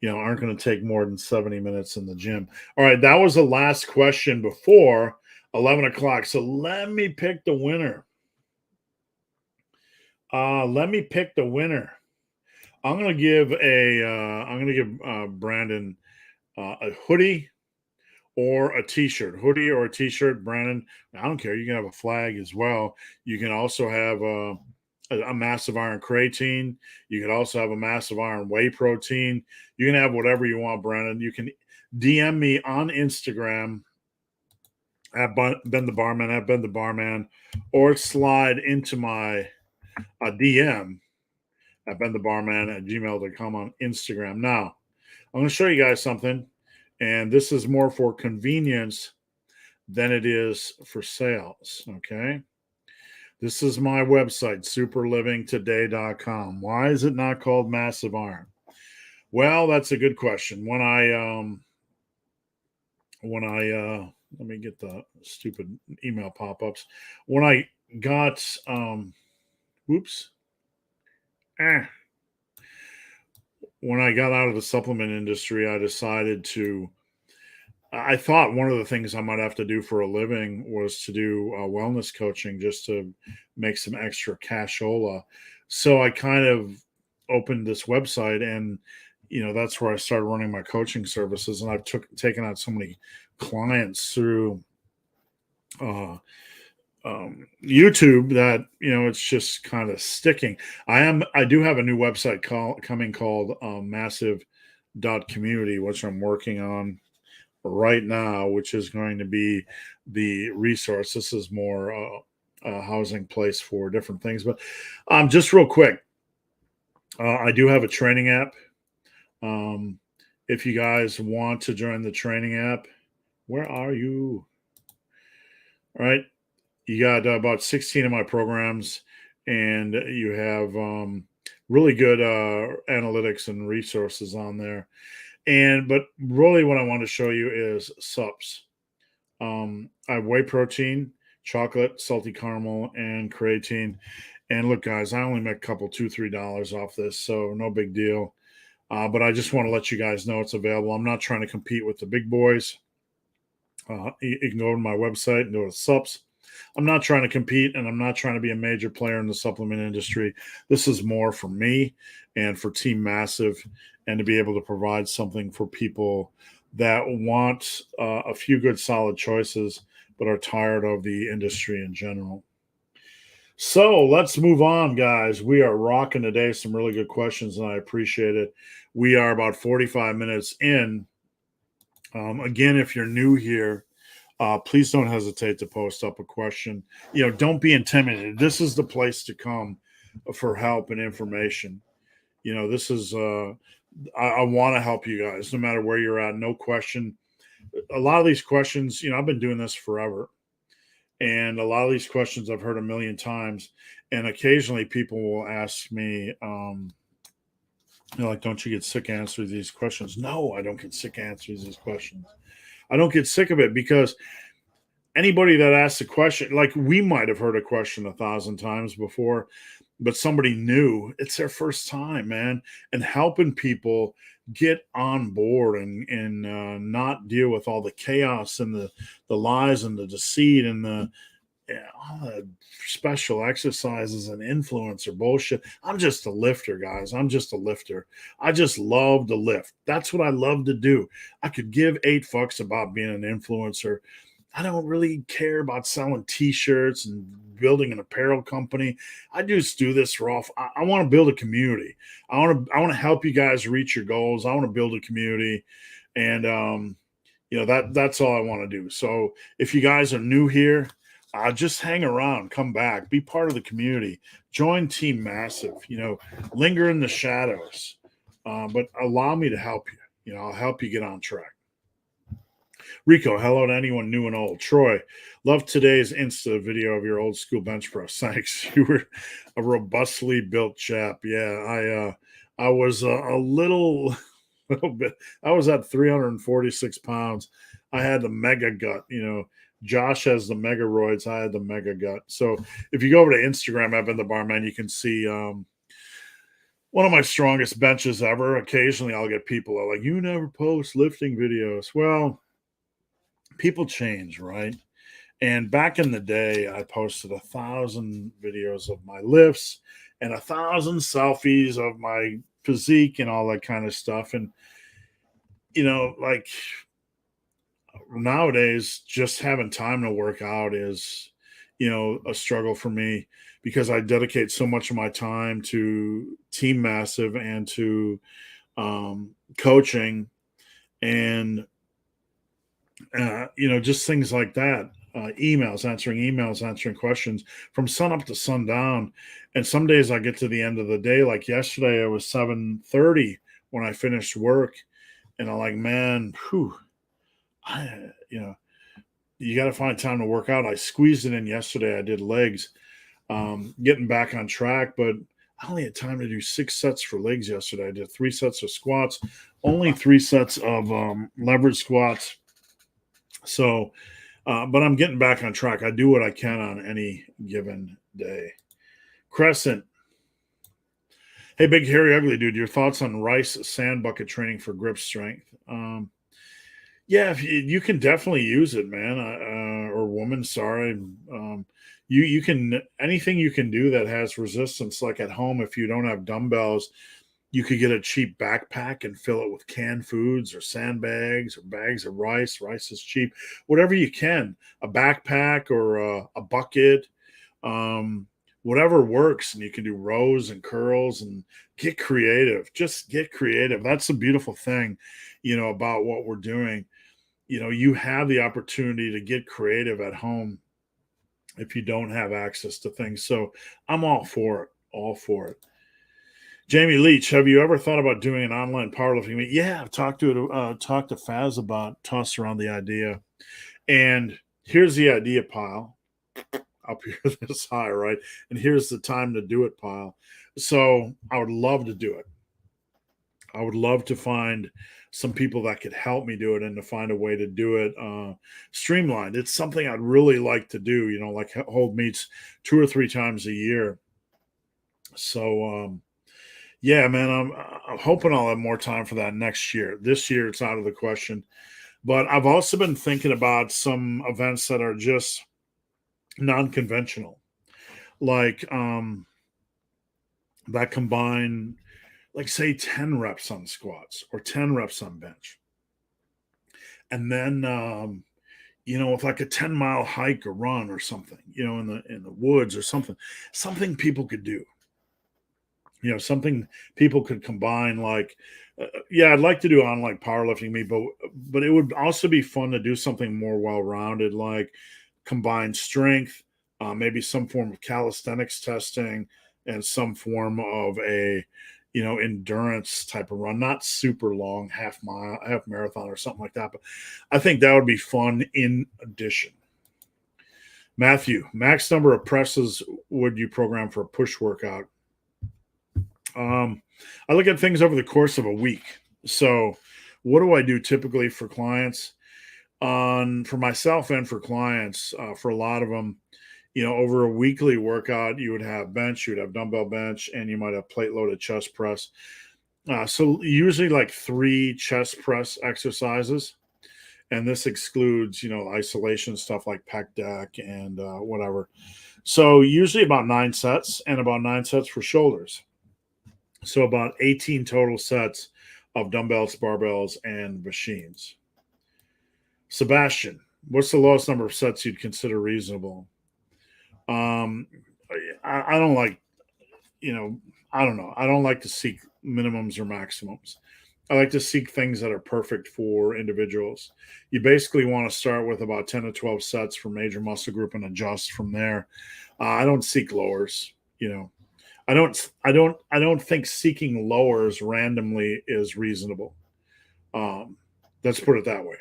aren't going to take more than 70 minutes in the gym. All right, that was the last question before 11 o'clock. So let me pick the winner. I'm going to give Brandon a hoodie or a t-shirt. Hoodie or a t-shirt, Brandon. I don't care. You can have a flag as well. You can also have a massive iron creatine. You can also have a massive iron whey protein. You can have whatever you want, Brandon. You can DM me on Instagram at Ben the Barman, or slide into my DM at benthebarman@gmail.com on Instagram. Now, I'm going to show you guys something, and this is more for convenience than it is for sales, okay? This is my website, superlivingtoday.com. Why is it not called Massive Iron? Well, that's a good question. When I let me get the stupid email pop-ups. When I got when I got out of the supplement industry, I decided I thought one of the things I might have to do for a living was to do wellness coaching, just to make some extra cashola. So I kind of opened this website, and that's where I started running my coaching services. And I've taken out so many clients through YouTube that it's just kind of sticking. I do have a new website coming called massive.community, which I'm working on right now, which is going to be the resource. This is more a housing place for different things. But just real quick, I do have a training app. If you guys want to join the training app, where are you? All right. You got about 16 of my programs, and you have really good analytics and resources on there. But really what I want to show you is subs. I have whey protein, chocolate, salty caramel, and creatine. And look, guys, I only make a couple, $2-3 off this, so no big deal. But I just want to let you guys know it's available. I'm not trying to compete with the big boys. You can go to my website and go to subs. I'm not trying to compete, and I'm not trying to be a major player in the supplement industry. This is more for me and for Team Massive, and to be able to provide something for people that want a few good solid choices but are tired of the industry in general. So let's move on, guys. We are rocking today. Some really good questions, and I appreciate it. We are about 45 minutes in. Again, if you're new here, please don't hesitate to post up a question. Don't be intimidated. This is the place to come for help and information. This is I want to help you guys no matter where you're at. No question. A lot of these questions, I've been doing this forever. And a lot of these questions I've heard a million times. And occasionally people will ask me, like, don't you get sick answering these questions? No, I don't get sick answering these questions. I don't get sick of it because anybody that asks a question, like we might have heard a question 1,000 times before, but somebody new, it's their first time, man. And helping people get on board and not deal with all the chaos and the lies and the deceit and all the special exercises and influencer bullshit. I'm just a lifter, guys. I'm just a lifter. I just love to lift. That's what I love to do. I could give 8 fucks about being an influencer. I don't really care about selling t-shirts and building an apparel company. I just do this for I want to build a community. I want to help you guys reach your goals. I want to build a community. And that's all I want to do. So if you guys are new here, just hang around, come back, be part of the community, join Team Massive, linger in the shadows. But allow me to help you. I'll help you get on track. Rico, hello to anyone new and old. Troy, love today's Insta video of your old school bench press. Thanks. You were a robustly built chap. Yeah, I was a little bit. I was at 346 pounds. I had the mega gut. Josh has the mega roids. I had the mega gut. So if you go over to Instagram, I've been the barman. You can see one of my strongest benches ever. Occasionally, I'll get people that are like, "You never post lifting videos." Well, people change, right? And back in the day, I posted 1,000 videos of my lifts and 1,000 selfies of my physique and all that kind of stuff. And, like nowadays, just having time to work out is, a struggle for me because I dedicate so much of my time to Team Massive and to coaching and just things like that. Answering emails, answering questions from sun up to sundown. And some days I get to the end of the day. Like yesterday, it was 7:30 when I finished work, and I'm like, man, you got to find time to work out. I squeezed it in yesterday. I did legs, getting back on track, but I only had time to do 6 sets for legs yesterday. I did 3 sets of squats, only 3 sets of leverage squats. So, but I'm getting back on track. I do what I can on any given day. Crescent. Hey, big, hairy, ugly dude, your thoughts on rice sand bucket training for grip strength? Yeah, if you can definitely use it, man, or woman, sorry. You can, anything you can do that has resistance, like at home, if you don't have dumbbells, you could get a cheap backpack and fill it with canned foods or sandbags or bags of rice. Rice is cheap. Whatever you can, a backpack or a bucket, whatever works. And you can do rows and curls and get creative. Just get creative. That's the beautiful thing, about what we're doing. You have the opportunity to get creative at home if you don't have access to things. So I'm all for it. All for it. Jamie Leach, have you ever thought about doing an online powerlifting meet? Yeah, I've talked to Faz about, tossed around the idea. And here's the idea pile up here this high, right? And here's the time to do it pile. So I would love to do it. I would love to find some people that could help me do it and to find a way to do it streamlined. It's something I'd really like to do, like hold meets 2 or 3 times a year. So, yeah, man, I'm hoping I'll have more time for that next year. This year, it's out of the question. But I've also been thinking about some events that are just non-conventional, like that combine, like say 10 reps on squats or 10 reps on bench. And then, with like a 10-mile hike or run or something, in the woods or something people could do. Something people could combine, like, I'd like to do online powerlifting meet, but it would also be fun to do something more well-rounded, like combine strength, maybe some form of calisthenics testing, and some form of a, endurance type of run, not super long, half mile, half marathon or something like that. But I think that would be fun in addition. Matthew, max number of presses would you program for a push workout? I look at things over the course of a week. So what do I do typically for clients? For myself and for clients, for a lot of them, over a weekly workout, you would have bench, you would have dumbbell bench, and you might have plate loaded chest press. So usually like 3 chest press exercises. And this excludes, isolation stuff like pec deck and whatever. So usually about 9 sets and about 9 sets for shoulders. So about 18 total sets of dumbbells, barbells, and machines. Sebastian, what's the lowest number of sets you'd consider reasonable? I don't like, I don't know. I don't like to seek minimums or maximums. I like to seek things that are perfect for individuals. You basically want to start with about 10 to 12 sets for major muscle group and adjust from there. I don't seek lowers, I don't think seeking lowers randomly is reasonable. Let's put it that way.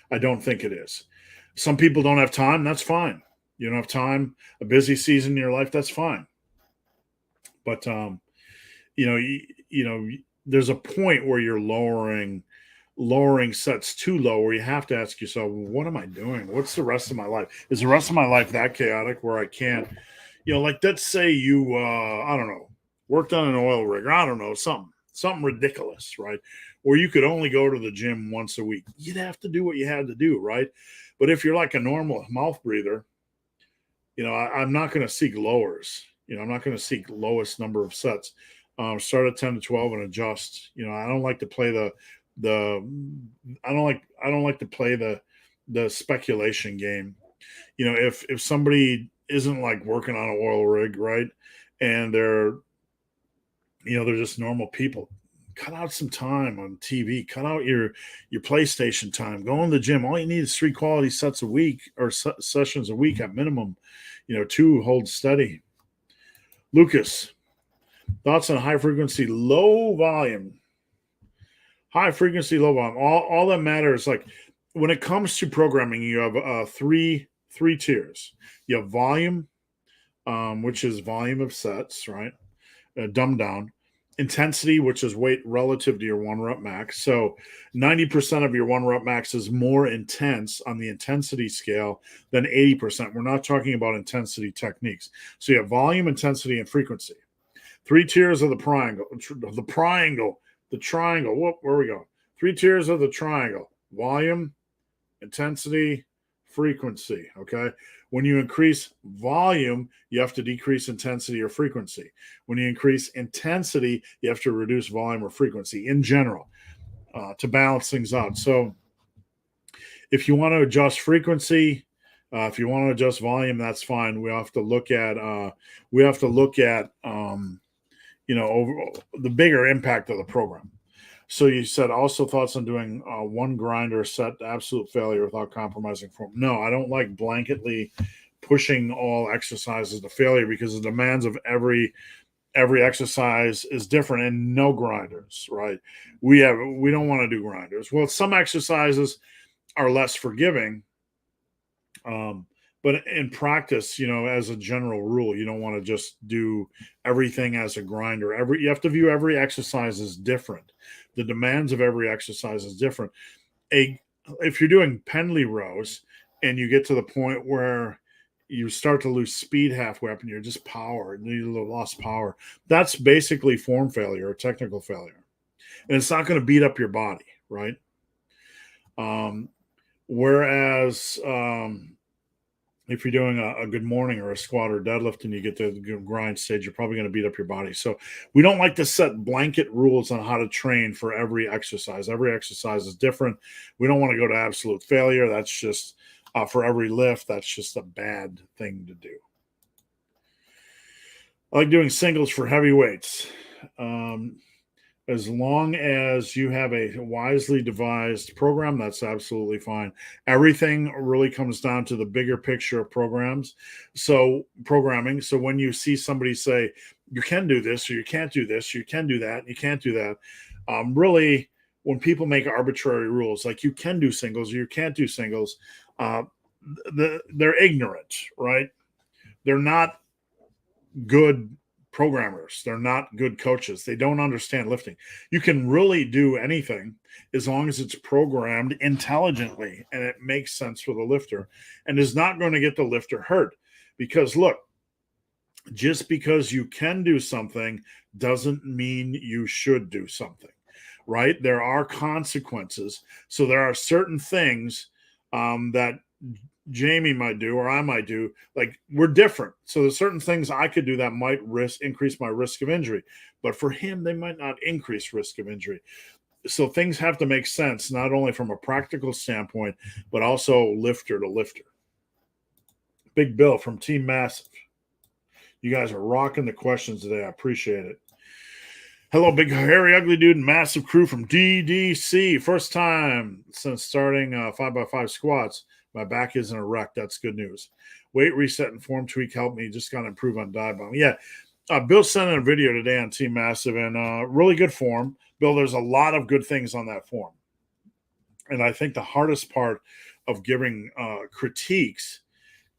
I don't think it is. Some people don't have time. That's fine. You don't have time, a busy season in your life. That's fine. But, there's a point where you're lowering sets too low where you have to ask yourself, what am I doing? What's the rest of my life? Is the rest of my life that chaotic where I can't, like let's say you, I don't know, worked on an oil rig, or I don't know, something ridiculous, right? Where you could only go to the gym once a week. You'd have to do what you had to do, right? But if you're like a normal mouth breather, I'm not going to seek lowers. I'm not going to seek lowest number of sets. Start at 10 to 12 and adjust. I don't like to play I don't like to play the speculation game. If somebody isn't like working on an oil rig, right, and they're just normal people, cut out some time on TV, cut out your PlayStation time, go in the gym. All you need is 3 quality sets a week or sessions a week at minimum. 2 hold steady. Lucas, thoughts on high frequency, low volume? High frequency, low volume. All that matters, like when it comes to programming, you have three tiers. You have volume, which is volume of sets, right? Dumbed down. Intensity, which is weight relative to your 1 rep max. So 90% of your 1 rep max is more intense on the intensity scale than 80%. We're not talking about intensity techniques. So you have volume, intensity, and frequency. 3 tiers of the triangle. Whoop, where we go? 3 tiers of the triangle: volume, intensity, frequency. Okay. When you increase volume, you have to decrease intensity or frequency. When you increase intensity, you have to reduce volume or frequency in general to balance things out. So if you want to adjust frequency, if you want to adjust volume, that's fine. We have to look at overall, the bigger impact of the program. So you said also thoughts on doing 1 grinder set to absolute failure without compromising form. No, I don't like blanketly pushing all exercises to failure because the demands of every exercise is different, and no grinders, right? We don't want to do grinders. Well, some exercises are less forgiving. But in practice, as a general rule, you don't want to just do everything as a grinder. You have to view every exercise as different. The demands of every exercise is different. If you're doing Pendley rows and you get to the point where you start to lose speed halfway up and you're just power, and you lost power, that's basically form failure or technical failure. And it's not going to beat up your body, right? Whereas if you're doing a good morning or a squat or deadlift and you get to the grind stage, you're probably going to beat up your body. So we don't like to set blanket rules on how to train for every exercise. Every exercise is different. We don't want to go to absolute failure. That's just for every lift. That's just a bad thing to do. I like doing singles for heavy weights. As long as you have a wisely devised program, that's absolutely fine. Everything really comes down to the bigger picture of programs. So programming. So when you see somebody say, you can do this, or you can't do this, or you can do that, and you can't do that. Really, when people make arbitrary rules, like you can do singles or you can't do singles, uh, they're ignorant, right? They're not good programmers. They're not good coaches. They don't understand lifting. You can really do anything as long as it's programmed intelligently and it makes sense for the lifter and is not going to get the lifter hurt. Because look, just because you can do something doesn't mean you should do something, right? There are consequences. So there are certain things that Jamie might do or I might do. Like, we're different. So there's certain things I could do that might increase my risk of injury. But for him, they might not increase risk of injury. So things have to make sense, not only from a practical standpoint, but also lifter to lifter. Big Bill from Team Massive. You guys are rocking the questions today. I appreciate it. Hello, big, hairy, ugly dude, massive crew from DDC. First time since starting 5x5 squats. My back isn't erect. That's good news. Weight reset and form tweak helped me. Just got to improve on diet bomb. Yeah. Bill sent in a video today on Team Massive and really good form. Bill, there's a lot of good things on that form. And I think the hardest part of giving critiques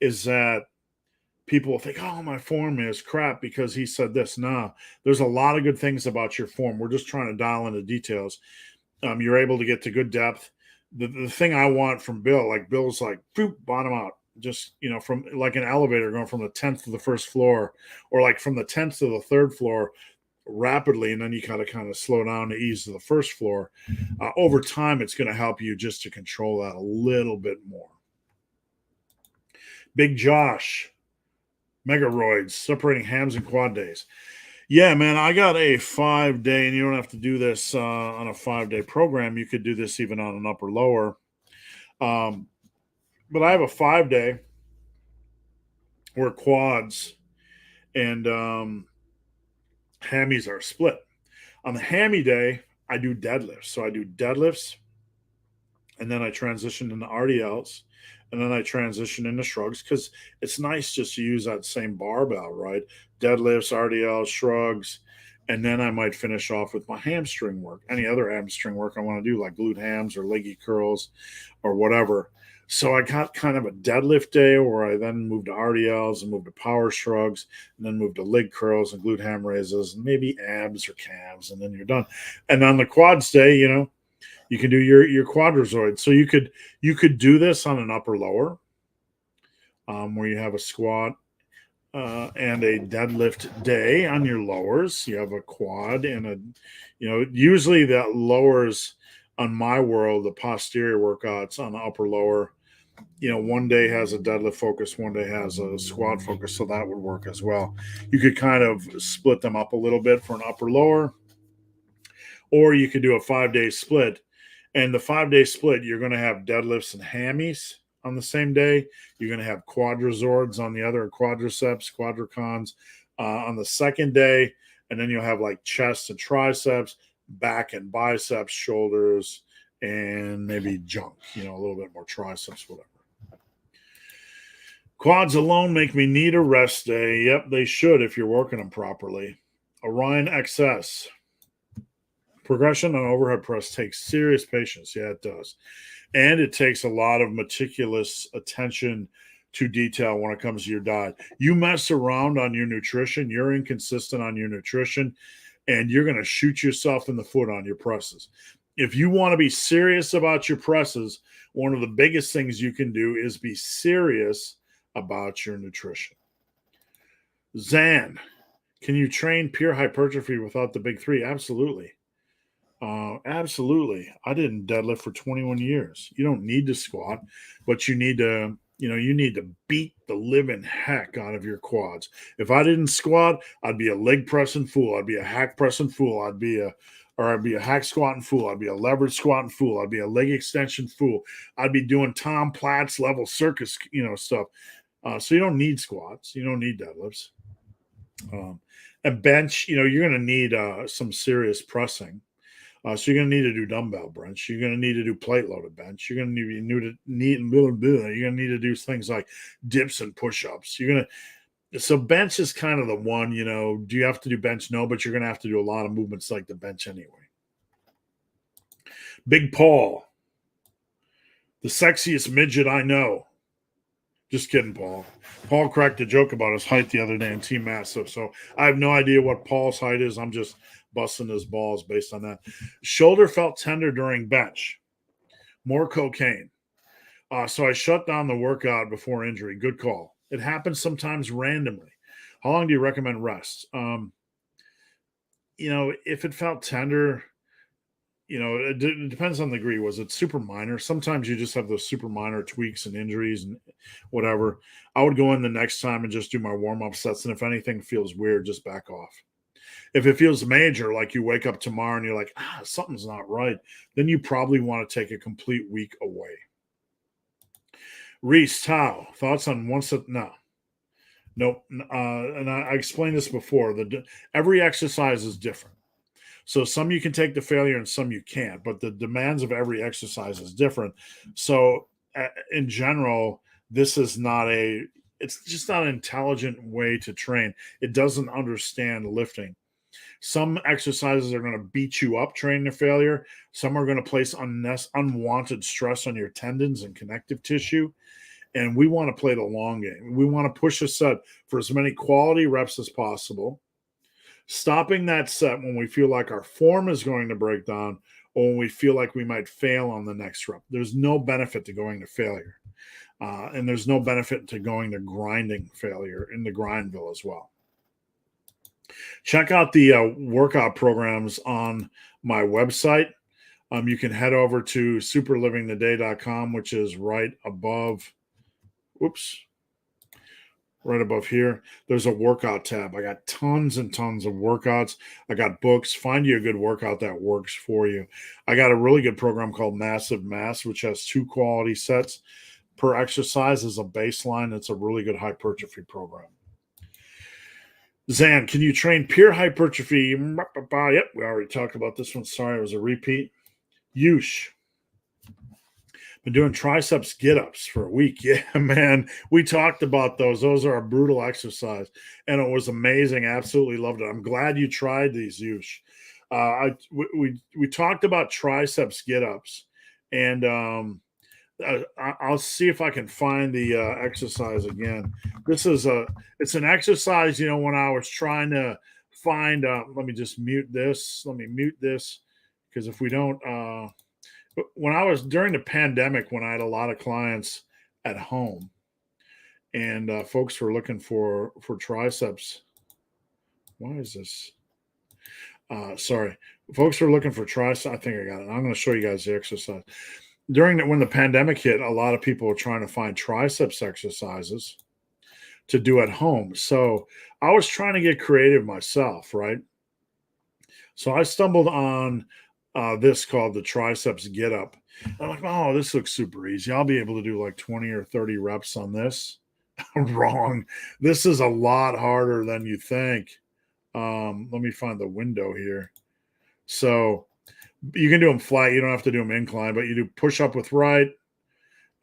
is that people will think, oh, my form is crap because he said this. Nah, there's a lot of good things about your form. We're just trying to dial into details. You're able to get to good depth. The thing I want from Bill, like Bill's like, boop, bottom out. Just, from like an elevator going from the 10th to the first floor or like from the 10th to the third floor rapidly. And then you kind of slow down to ease to the first floor. Over time, it's going to help you just to control that a little bit more. Big Josh. Megaroids, separating hams and quad days. Yeah, man, I got a 5-day, and you don't have to do this on a 5-day program. You could do this even on an upper lower. But I have a 5-day where quads and hammies are split. On the hammy day, I do deadlifts. So I do deadlifts, and then I transition into RDLs. And then I transition into shrugs because it's nice just to use that same barbell, right? Deadlifts, RDLs, shrugs. And then I might finish off with my hamstring work, any other hamstring work I want to do, like glute hams or leggy curls or whatever. So I got kind of a deadlift day where I then moved to RDLs and moved to power shrugs and then moved to leg curls and glute ham raises and maybe abs or calves, and then you're done. And on the quads day, you can do your quadrizoid. So you could do this on an upper lower, where you have a squat and a deadlift day on your lowers. You have a quad and usually that lowers on my world, the posterior workouts on the upper lower. One day has a deadlift focus, one day has a squat focus, so that would work as well. You could kind of split them up a little bit for an upper lower, or you could do a 5-day split. And the 5-day split, you're going to have deadlifts and hammies on the same day. You're going to have quadrizoids on the other, quadriceps, quadricons on the second day. And then you'll have like chest and triceps, back and biceps, shoulders, and maybe junk, a little bit more triceps, whatever. Quads alone make me need a rest day. Yep, they should if you're working them properly. Orion XS. Progression on overhead press takes serious patience. Yeah, it does. And it takes a lot of meticulous attention to detail when it comes to your diet. You mess around on your nutrition, you're inconsistent on your nutrition, and you're going to shoot yourself in the foot on your presses. If you want to be serious about your presses, one of the biggest things you can do is be serious about your nutrition. Zan, can you train pure hypertrophy without the big three? Absolutely. Absolutely. I didn't deadlift for 21 years. You don't need to squat, but you need to beat the living heck out of your quads. If I didn't squat, I'd be a leg pressing fool. I'd be a hack pressing fool. I'd be a hack squatting fool. I'd be a leverage squatting fool. I'd be a leg extension fool. I'd be doing Tom Platz level circus, stuff. So you don't need squats. You don't need deadlifts. And bench, you're going to need some serious pressing. So you're going to need to do dumbbell bench. You're going to need to do plate loaded bench. You're going to you're going to need to do things like dips and push-ups. So bench is kind of the one, do you have to do bench? No, but you're going to have to do a lot of movements like the bench anyway. Big Paul, the sexiest midget I know. Just kidding, Paul. Paul cracked a joke about his height the other day in Team Massive. So I have no idea what Paul's height is. I'm just busting his balls based on that. Shoulder felt tender during bench. More cocaine. So I shut down the workout before injury. Good call. It happens sometimes randomly. How long do you recommend rest? If it felt tender, it depends on the degree. Was it super minor? Sometimes you just have those super minor tweaks and injuries and whatever. I would go in the next time and just do my warm-up sets. And if anything feels weird, just back off. If it feels major, like you wake up tomorrow and you're like, something's not right, then you probably want to take a complete week away. Reese, Tao, thoughts on one set? No. Nope. And I explained this before. Every exercise is different. So some you can take to failure and some you can't, but the demands of every exercise is different. So in general, it's just not an intelligent way to train. It doesn't understand lifting. Some exercises are going to beat you up training to failure. Some are going to place unwanted stress on your tendons and connective tissue. And we want to play the long game. We want to push a set for as many quality reps as possible, stopping that set when we feel like our form is going to break down or when we feel like we might fail on the next rep. There's no benefit to going to failure. And there's no benefit to going to grinding failure in the grindville as well. Check out the workout programs on my website. You can head over to superlivingtheday.com, which is right above here. There's a workout tab. I got tons and tons of workouts. I got books. Find you a good workout that works for you. I got a really good program called Massive Mass, which has 2 quality sets per exercise as a baseline. It's a really good hypertrophy program. Zan, can you train pure hypertrophy? Yep, we already talked about this one. Sorry, it was a repeat. Yush. Been doing triceps get-ups for a week. Yeah, man. We talked about those. Those are a brutal exercise. And it was amazing. Absolutely loved it. I'm glad you tried these, Yush. We talked about triceps get-ups. And I'll see if I can find the exercise again. It's an exercise, when I was trying to find, let me just mute this. Let me mute this because if we don't, when I was during the pandemic, when I had a lot of clients at home and folks were looking for triceps. Why is this? Sorry. Folks were looking for triceps. I think I got it. I'm going to show you guys the exercise. When the pandemic hit, a lot of people were trying to find triceps exercises to do at home. So I was trying to get creative myself, right? So I stumbled on this called the triceps get up. I'm like, oh, this looks super easy. I'll be able to do like 20 or 30 reps on this. Wrong. This is a lot harder than you think. Let me find the window here. So you can do them flat. You don't have to do them incline, but you do push up with right.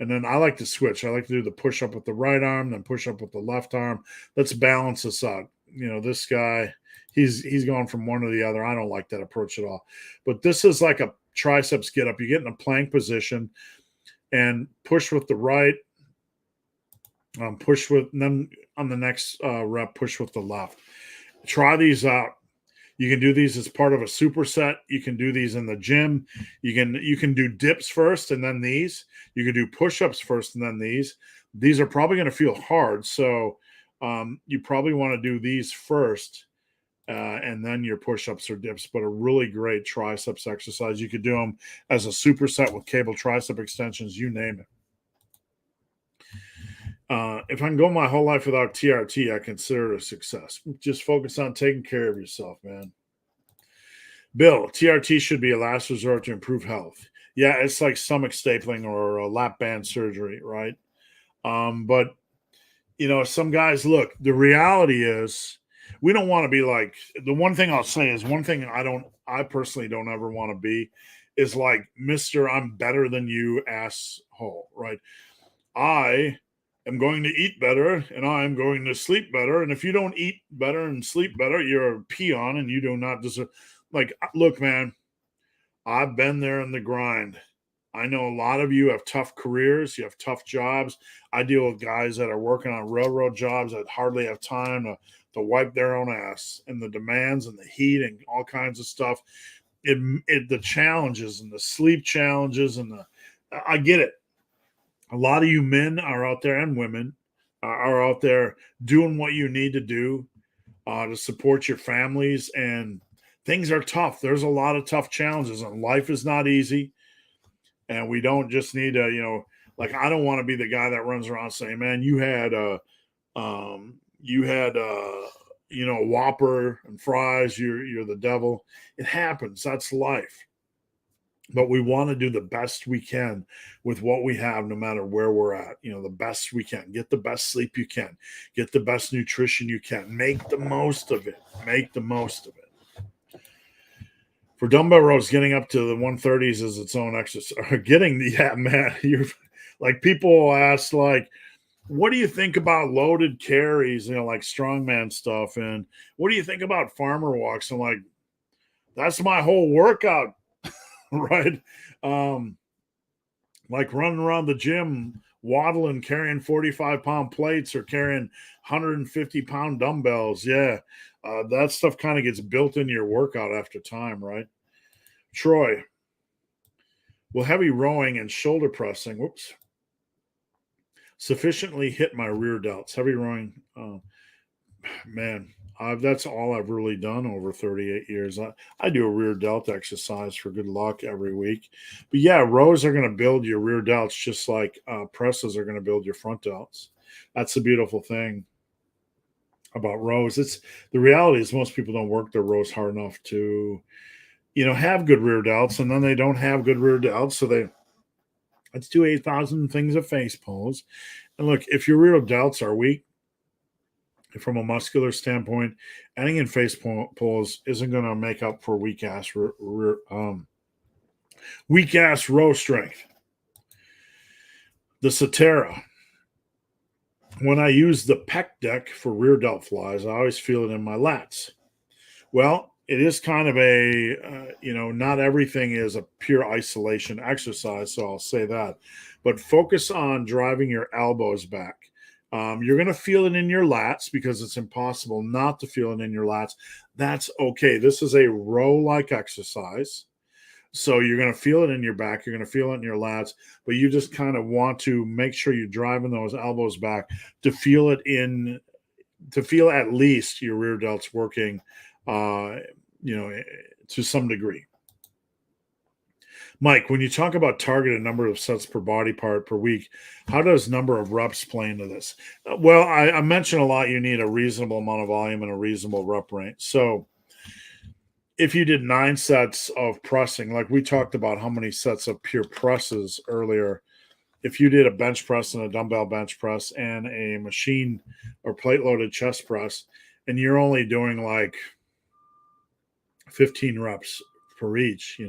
And then I like to switch. I like to do the push up with the right arm, then push up with the left arm. Let's balance this out. This guy, he's going from one to the other. I don't like that approach at all. But this is like a triceps get up. You get in a plank position and push with the right. And then on the next rep, push with the left. Try these out. You can do these as part of a superset. You can do these in the gym. You can do dips first and then these. You can do push-ups first and then these. These are probably going to feel hard, so you probably want to do these first and then your push-ups or dips, but a really great triceps exercise. You could do them as a superset with cable tricep extensions, you name it. If I can go my whole life without TRT, I consider it a success. Just focus on taking care of yourself, man. Bill, TRT should be a last resort to improve health. Yeah, it's like stomach stapling or a lap band surgery, right? But some guys, look, the reality is we don't want to be like, the one thing I'll say is, one thing I personally don't ever want to be is like Mr. I'm better than you asshole, right? I am going to eat better and I'm going to sleep better. And if you don't eat better and sleep better, you're a peon and you do not deserve. Like, look, man, I've been there in the grind. I know a lot of you have tough careers, you have tough jobs. I deal with guys that are working on railroad jobs that hardly have time to wipe their own ass, and the demands and the heat and all kinds of stuff. The challenges and the sleep challenges I get it. A lot of you men are out there, and women are out there doing what you need to do to support your families, and things are tough. There's a lot of tough challenges, and life is not easy. And we don't just need to, like, I don't want to be the guy that runs around saying, man, you had Whopper and fries, you're the devil. It happens. That's life. But we want to do the best we can with what we have, no matter where we're at. The best we can. Get the best sleep you can. Get the best nutrition you can. Make the most of it. Make the most of it. For dumbbell rows, getting up to the 130s is its own exercise. Man, you're like, people ask, like, what do you think about loaded carries, like strongman stuff? And what do you think about farmer walks? I'm like, that's my whole workout, right? Like running around the gym, waddling, carrying 45-pound plates or carrying 150-pound dumbbells. Yeah, that stuff kind of gets built into your workout after time, right? Troy, will heavy rowing and shoulder pressing, sufficiently hit my rear delts? Heavy rowing, man, that's all I've really done over 38 years. I do a rear delt exercise for good luck every week. But yeah, rows are going to build your rear delts just like presses are going to build your front delts. That's the beautiful thing about rows. The reality is most people don't work their rows hard enough to, have good rear delts, and then they don't have good rear delts. So let's do 8,000 things of face pulls. And look, if your rear delts are weak, from a muscular standpoint, adding in face pulls isn't going to make up for weak ass row strength. The Satera. When I use the pec deck for rear delt flies, I always feel it in my lats. Well, it is kind of not everything is a pure isolation exercise, so I'll say that. But focus on driving your elbows back. You're going to feel it in your lats because it's impossible not to feel it in your lats. That's okay. This is a row-like exercise. So you're going to feel it in your back. You're going to feel it in your lats, but you just kind of want to make sure you're driving those elbows back to feel at least your rear delts working, to some degree. Mike, when you talk about targeted number of sets per body part per week, how does number of reps play into this? Well, I mentioned a lot. You need a reasonable amount of volume and a reasonable rep range. So if you did 9 sets of pressing, like we talked about how many sets of pure presses earlier, if you did a bench press and a dumbbell bench press and a machine or plate loaded chest press, and you're only doing like 15 reps for each,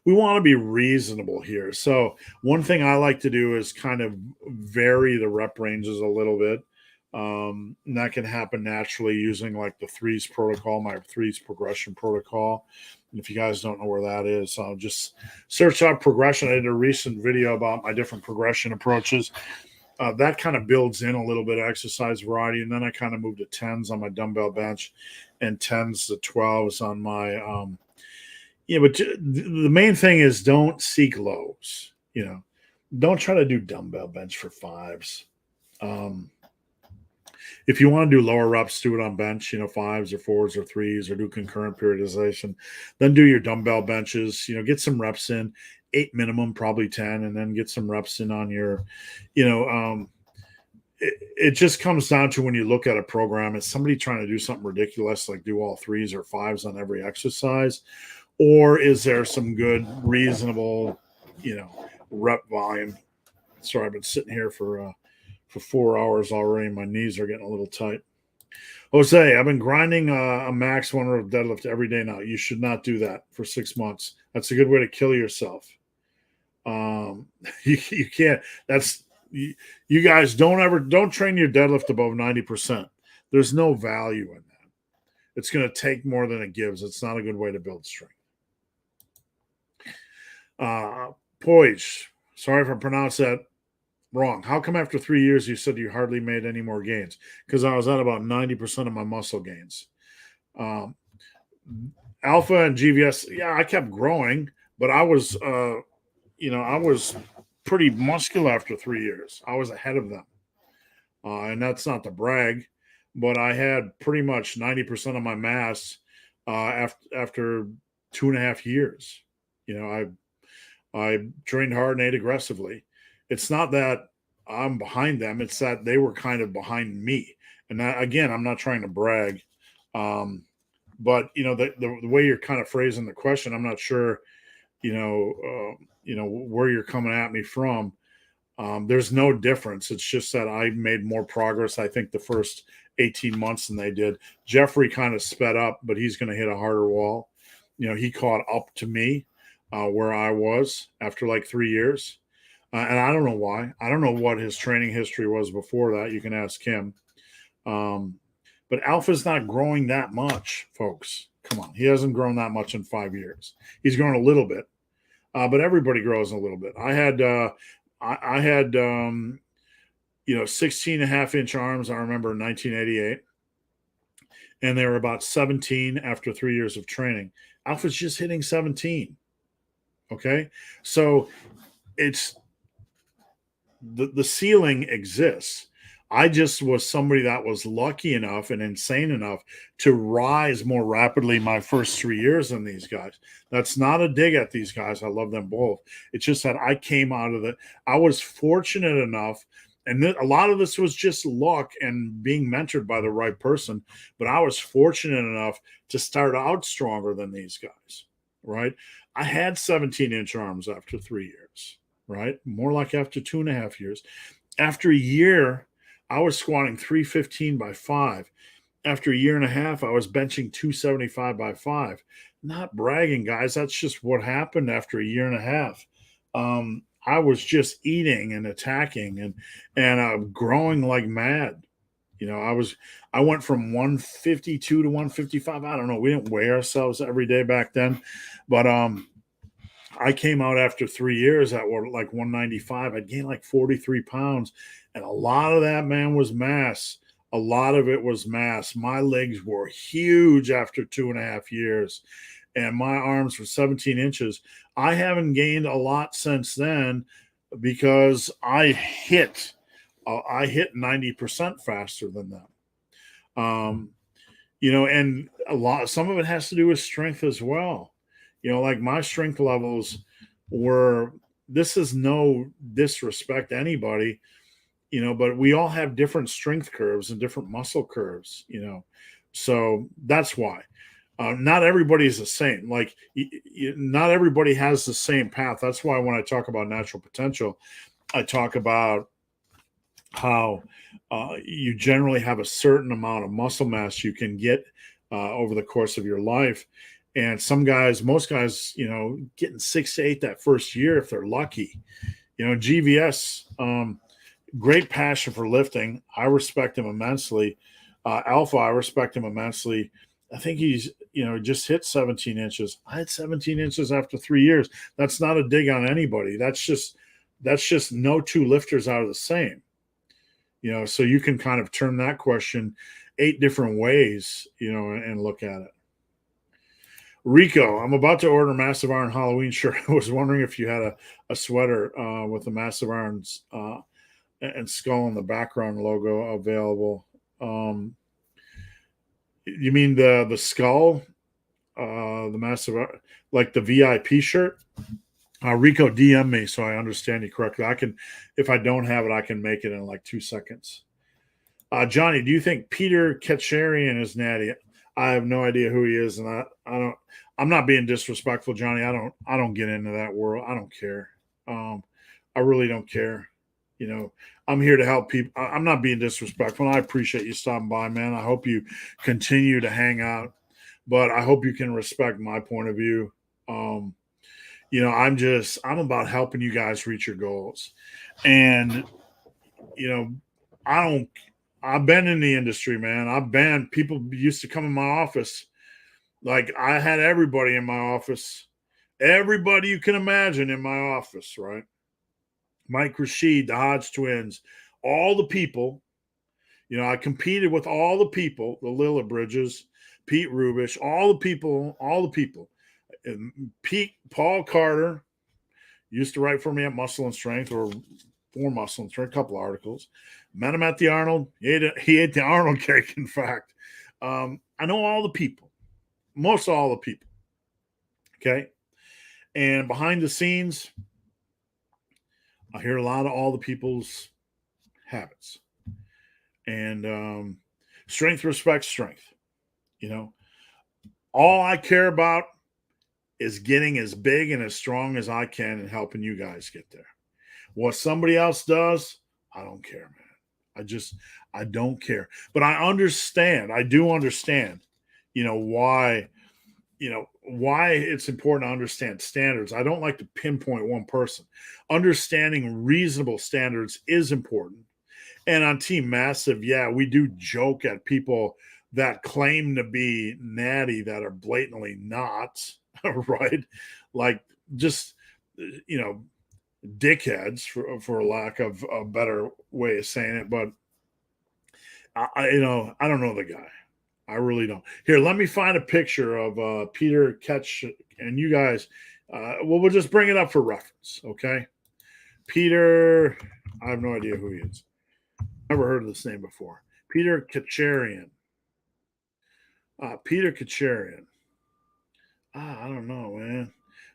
we want to be reasonable here. So one thing I like to do is kind of vary the rep ranges a little bit. And that can happen naturally using like the threes protocol, my threes progression protocol. And if you guys don't know where that is, just search up progression. I did a recent video about my different progression approaches. That kind of builds in a little bit of exercise variety. And then I kind of moved to 10s on my dumbbell bench and 10s to 12s on my, but the main thing is don't seek lows, don't try to do dumbbell bench for 5s. If you want to do lower reps, do it on bench, 5s or 4s or 3s, or do concurrent periodization. Then do your dumbbell benches, get some reps in, 8 minimum, probably 10, and then get some reps in on your, it just comes down to when you look at a program, is somebody trying to do something ridiculous, like do all 3s or 5s on every exercise? Or is there some good, reasonable, rep volume? Sorry, I've been sitting here for 4 hours already. My knees are getting a little tight. Jose, I've been grinding a max one rep deadlift every day now. You should not do that for 6 months. That's a good way to kill yourself. You can't. That's you guys don't train your deadlift above 90%. There's no value in that. It's going to take more than it gives. It's not a good way to build strength. Poise. Sorry if I pronounced that wrong. How come after 3 years you said you hardly made any more gains? Because I was at about 90% of my muscle gains. Alpha and GVS, yeah, I kept growing, but I was, I was pretty muscular after 3 years. I was ahead of them. And that's not to brag, but I had pretty much 90% of my mass after 2.5 years. I trained hard and ate aggressively. It's not that I'm behind them. It's that they were kind of behind me. And that, again, I'm not trying to brag. But the way you're kind of phrasing the question, I'm not sure, where you're coming at me from. There's no difference. It's just that I made more progress, I think, the first 18 months than they did. Jeffrey kind of sped up, but he's going to hit a harder wall. He caught up to me where I was after like 3 years. And I don't know why. I don't know what his training history was before that. You can ask him. But Alpha's not growing that much, folks. Come on. He hasn't grown that much in 5 years. He's grown a little bit. But everybody grows a little bit. I had 16.5-inch arms, I remember, in 1988. And they were about 17 after 3 years of training. Alpha's just hitting 17. Okay? So it's the ceiling exists. I just was somebody that was lucky enough and insane enough to rise more rapidly my first 3 years than these guys. That's not a dig at these guys. I love them both. It's just that I came out of I was fortunate enough, and a lot of this was just luck and being mentored by the right person, but I was fortunate enough to start out stronger than these guys, right? I had 17-inch arms after 3 years, right? More like after 2.5 years. After a year, I was squatting 315 by 5. After a year and a half, I was benching 275 by 5. Not bragging, guys. That's just what happened after a year and a half. I was just eating and attacking and growing like mad. I went from 152 to 155. I don't know. We didn't weigh ourselves every day back then, but I came out after 3 years at like 195. I'd gained like 43 pounds. And a lot of that, man, was mass. A lot of it was mass. My legs were huge after 2.5 years. And my arms were 17 inches. I haven't gained a lot since then because I hit 90% faster than them. And some of it has to do with strength as well. Like my strength levels this is no disrespect to anybody, but we all have different strength curves and different muscle curves, so that's why. Not everybody is the same. Like not everybody has the same path. That's why when I talk about natural potential, I talk about how you generally have a certain amount of muscle mass you can get over the course of your life. And most guys, getting 6 to 8 that first year if they're lucky. GVS, great passion for lifting. I respect him immensely. Alpha, I respect him immensely. I think he's, just hit 17 inches. I had 17 inches after 3 years. That's not a dig on anybody. That's just no two lifters are the same. So you can kind of turn that question 8 different ways, and look at it. Rico, I'm about to order a Massive Iron Halloween shirt. I was wondering if you had a sweater with the Massive Irons and skull in the background logo available. You mean the skull, the Massive, like the VIP shirt? Rico, DM me so I understand you correctly. If I don't have it, I can make it in like 2 seconds. Johnny, do you think Peter Kacharian is natty? I have no idea who he is, and I'm not being disrespectful, Johnny. I don't get into that world. I don't care. I really don't care. You know, I'm here to help people. I'm not being disrespectful. I appreciate you stopping by, man. I hope you continue to hang out, but I hope you can respect my point of view. Um, I'm about helping you guys reach your goals. And, you know, I don't, I've been in the industry, man. People used to come in my office. Like I had everybody in my office, everybody you can imagine in my office, right? Mike Rashid, the Hodge twins, all the people. I competed with all the people, the Lilla Bridges, Pete Rubish, all the people. And Paul Carter used to write for me at Muscle and Strength or for Muscle and Strength, a couple articles. Met him at the Arnold. He ate the Arnold cake, in fact. I know all the people, most all the people. Okay. And behind the scenes, I hear a lot of all the people's habits. And strength respects strength. All I care about is getting as big and as strong as I can and helping you guys get there. What somebody else does, I don't care, man. I don't care. But I do understand, why it's important to understand standards. I don't like to pinpoint one person. Understanding reasonable standards is important. And on Team Massive, yeah, we do joke at people that claim to be natty that are blatantly not, right? Like just, dickheads for lack of a better way of saying it. But I don't know the guy. I really don't. Here, let me find a picture of Peter Ketch, and you guys, we'll just bring it up for reference, okay? Peter, I have no idea who he is. Never heard of this name before. Peter Kacharian. Peter Kacharian. I don't know, man.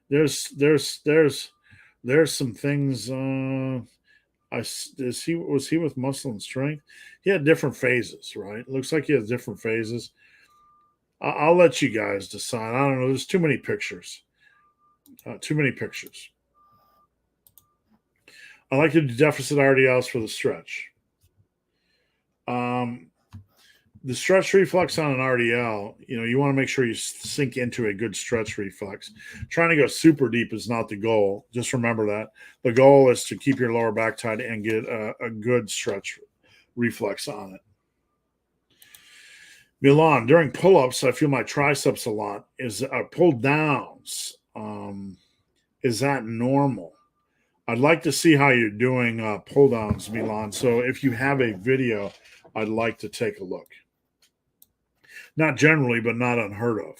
There's some things. Was he with Muscle and Strength? He had different phases, right? Looks like he has different phases. I'll let you guys decide. I don't know. There's too many pictures. Too many pictures. I like to do deficit RDLs for the stretch. The stretch reflex on an RDL, you want to make sure you sink into a good stretch reflex. Trying to go super deep is not the goal. Just remember that. The goal is to keep your lower back tight and get a good stretch reflex on it. Milan, during pull-ups, I feel my triceps a lot. Is pull downs. Is that normal? I'd like to see how you're doing pull downs, Milan. So if you have a video, I'd like to take a look. Not generally, but not unheard of.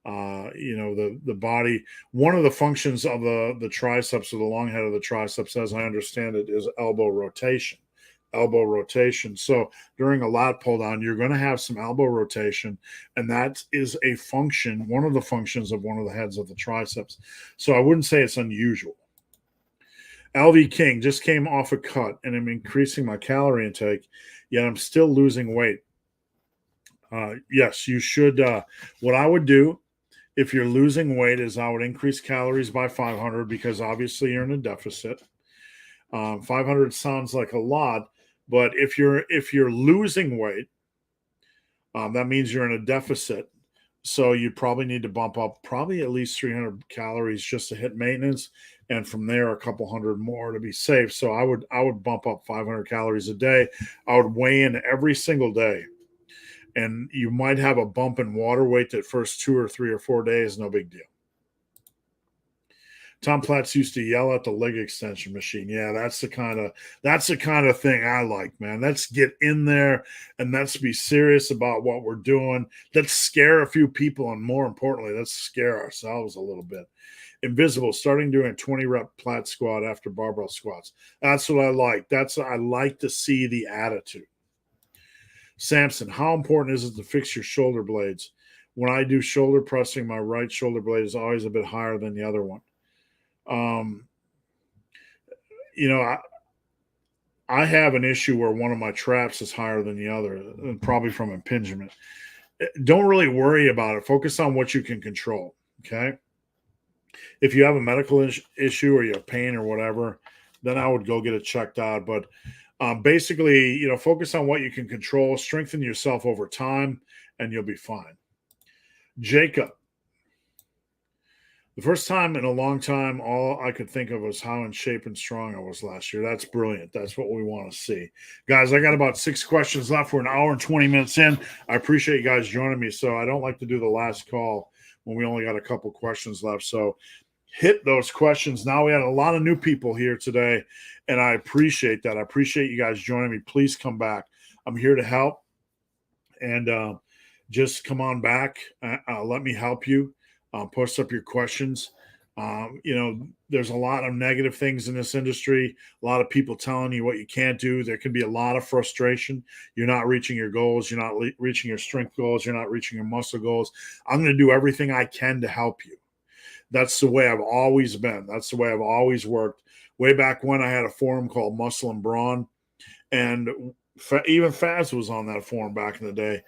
The body, one of the functions of the triceps or the long head of the triceps, as I understand it, is elbow rotation. So during a lat pull down, you're going to have some elbow rotation, and that is a function, one of the functions of one of the heads of the triceps. So I wouldn't say it's unusual. LV King, just came off a cut and I'm increasing my calorie intake, yet I'm still losing weight. Yes, you should. What I would do if you're losing weight is I would increase calories by 500 because obviously you're in a deficit. 500 sounds like a lot, but if you're losing weight, that means you're in a deficit. So you probably need to bump up probably at least 300 calories just to hit maintenance, and from there a couple hundred more to be safe. So I would bump up 500 calories a day. I would weigh in every single day. And you might have a bump in water weight that first 2 or 3 or 4 days, no big deal. Tom Platz used to yell at the leg extension machine. Yeah, that's the kind of thing I like, man. Let's get in there and let's be serious about what we're doing. Let's scare a few people, and more importantly, let's scare ourselves a little bit. Invisible, starting doing a 20 rep Platz squat after barbell squats. That's what I like. I like to see the attitude. Samson, how important is it to fix your shoulder blades? When I do shoulder pressing, my right shoulder blade is always a bit higher than the other one. I have an issue where one of my traps is higher than the other, and probably from impingement. Don't really worry about it. Focus on what you can control, okay? If you have a medical issue or you have pain or whatever, then I would go get it checked out. But basically, focus on what you can control, strengthen yourself over time, and you'll be fine. Jacob. The first time in a long time, all I could think of was how in shape and strong I was last year. That's brilliant. That's what we want to see. Guys, I got about 6 questions left. We're an hour and 20 minutes in. I appreciate you guys joining me. So I don't like to do the last call when we only got a couple questions left. So hit those questions. Now we had a lot of new people here today, and I appreciate that. I appreciate you guys joining me. Please come back. I'm here to help, and just come on back. Let me help you. Post up your questions. There's a lot of negative things in this industry, a lot of people telling you what you can't do. There can be a lot of frustration. You're not reaching your goals. You're not reaching your strength goals. You're not reaching your muscle goals. I'm going to do everything I can to help you. That's the way I've always been. That's the way I've always worked. Way back when I had a forum called Muscle and Brawn, and even Faz was on that forum back in the day.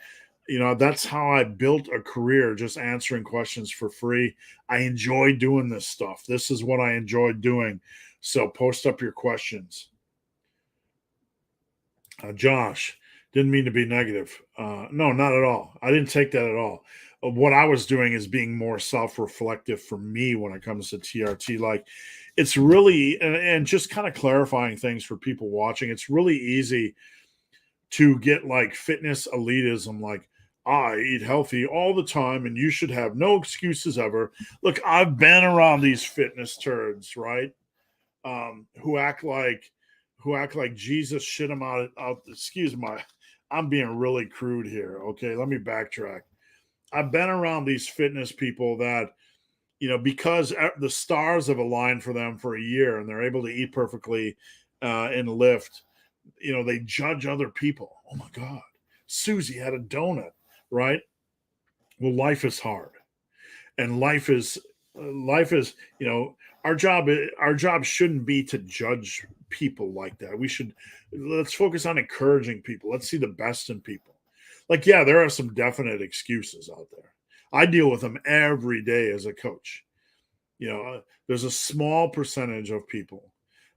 That's how I built a career, just answering questions for free. I enjoy doing this stuff. This is what I enjoy doing. So post up your questions. Josh, didn't mean to be negative. No, not at all. I didn't take that at all. What I was doing is being more self-reflective for me when it comes to TRT. Like, it's really, and just kind of clarifying things for people watching, it's really easy to get like fitness elitism, like, I eat healthy all the time and you should have no excuses ever. Look, I've been around these fitness turds, right? Who act like Jesus shit them out. I'm being really crude here. Okay, let me backtrack. I've been around these fitness people that, because the stars have aligned for them for a year and they're able to eat perfectly and lift, they judge other people. Oh my God, Susie had a donut. Right? Well, life is hard, and life is, our job shouldn't be to judge people like that. Let's focus on encouraging people. Let's see the best in people. Like, yeah, there are some definite excuses out there. I deal with them every day as a coach. There's a small percentage of people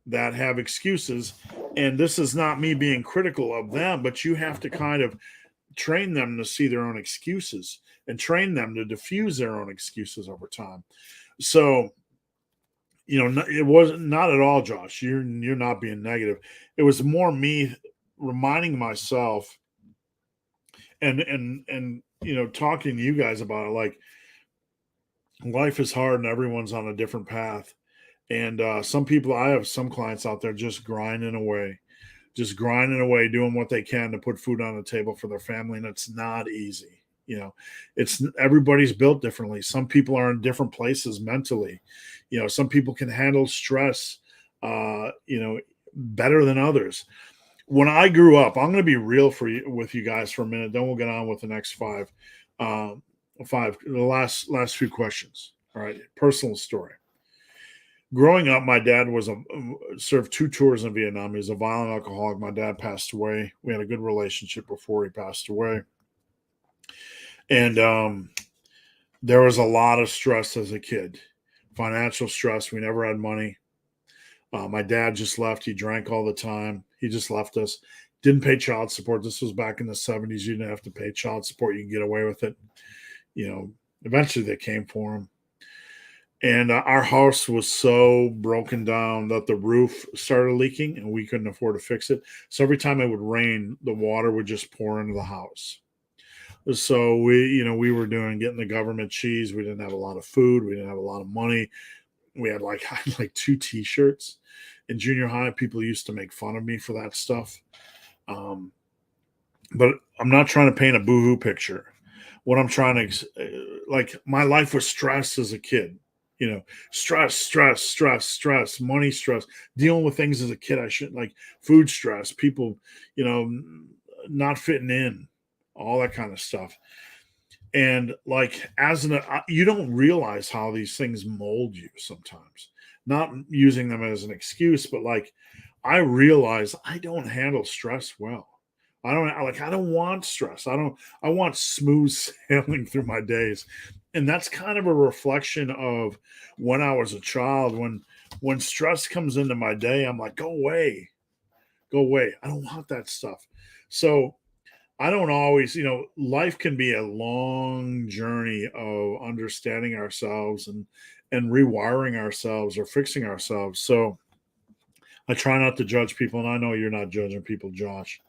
that have excuses, and this is not me being critical of them, but you have to kind of train them to see their own excuses and train them to diffuse their own excuses over time. So, it wasn't, not at all, Josh. You're not being negative. It was more me reminding myself and talking to you guys about it. Like, life is hard and everyone's on a different path. And I have some clients out there just grinding away, doing what they can to put food on the table for their family. And it's not easy. Everybody's built differently. Some people are in different places mentally. Some people can handle stress, better than others. When I grew up, I'm going to be real with you guys for a minute. Then we'll get on with the next five, the last few questions. All right. Personal story. Growing up, my dad served 2 tours in Vietnam. He was a violent alcoholic. My dad passed away. We had a good relationship before he passed away. And there was a lot of stress as a kid, financial stress. We never had money. My dad just left. He drank all the time. He just left us. Didn't pay child support. This was back in the 70s. You didn't have to pay child support. You can get away with it. Eventually they came for him. And our house was so broken down that the roof started leaking and we couldn't afford to fix it. So every time it would rain, the water would just pour into the house. So we were getting the government cheese. We didn't have a lot of food. We didn't have a lot of money. We had like 2 t-shirts. In junior high, people used to make fun of me for that stuff. But I'm not trying to paint a boohoo picture. What I'm trying to, my life was stressed as a kid. Stress, money stress, dealing with things as a kid I shouldn't, like food stress, people, not fitting in, all that kind of stuff. And you don't realize how these things mold you sometimes, not using them as an excuse, but I realize I don't handle stress well. I don't want stress. I want smooth sailing through my days. And that's kind of a reflection of when I was a child, when When stress comes into my day, I'm like, go away, go away. I don't want that stuff. So I don't always, life can be a long journey of understanding ourselves and rewiring ourselves or fixing ourselves. So I try not to judge people, and I know you're not judging people, Josh,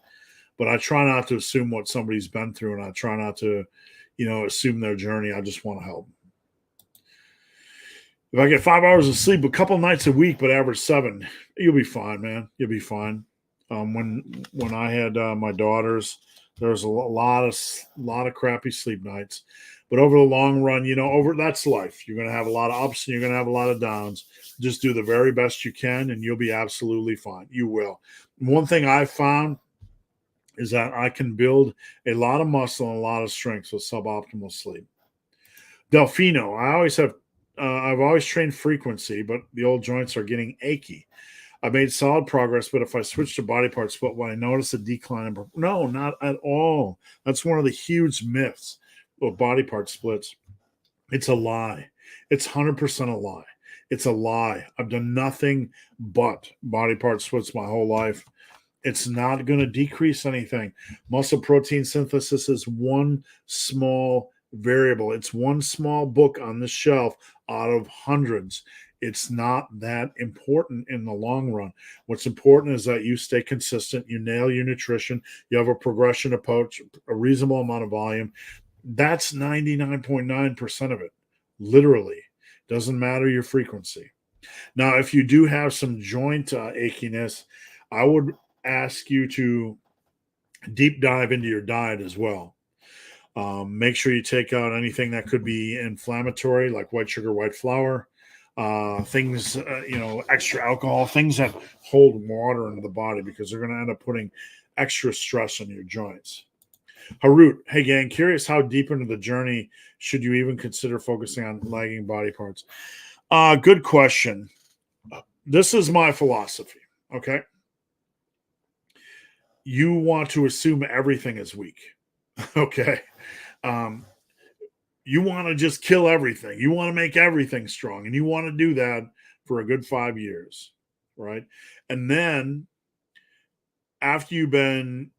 but I try not to assume what somebody's been through, and I try not to, assume their journey. I just want to help. If I get 5 hours of sleep a couple nights a week, but average 7, you'll be fine, man. You'll be fine. When I had my daughters, there was a lot of crappy sleep nights, but over the long run, that's life. You're going to have a lot of ups and you're going to have a lot of downs. Just do the very best you can, and you'll be absolutely fine. You will. One thing I found is that I can build a lot of muscle and a lot of strength with suboptimal sleep. Delfino, I've always trained frequency, but the old joints are getting achy. I made solid progress, but if I switch to body part split, will I notice a decline in? No, not at all. That's one of the huge myths of body part splits. It's a lie. It's 100% a lie. It's a lie. I've done nothing but body part splits my whole life. It's not going to decrease anything. Muscle protein synthesis is one small variable. It's one small book on the shelf out of hundreds. It's not that important in the long run. What's important is that you stay consistent, you nail your nutrition, you have a progression approach, a reasonable amount of volume. That's 99.9% of it. Literally. Doesn't matter your frequency. Now, if you do have some joint achiness, I would ask you to deep dive into your diet as well. Make sure you take out anything that could be inflammatory, like white sugar, white flour, things, extra alcohol, things that hold water into the body, because they're going to end up putting extra stress on your joints. Harut, hey gang, curious how deep into the journey should you even consider focusing on lagging body parts? Good question. This is my philosophy, okay? You want to assume everything is weak, okay? You want to just kill everything. You want to make everything strong, and you want to do that for a good 5 years, right? And then after you're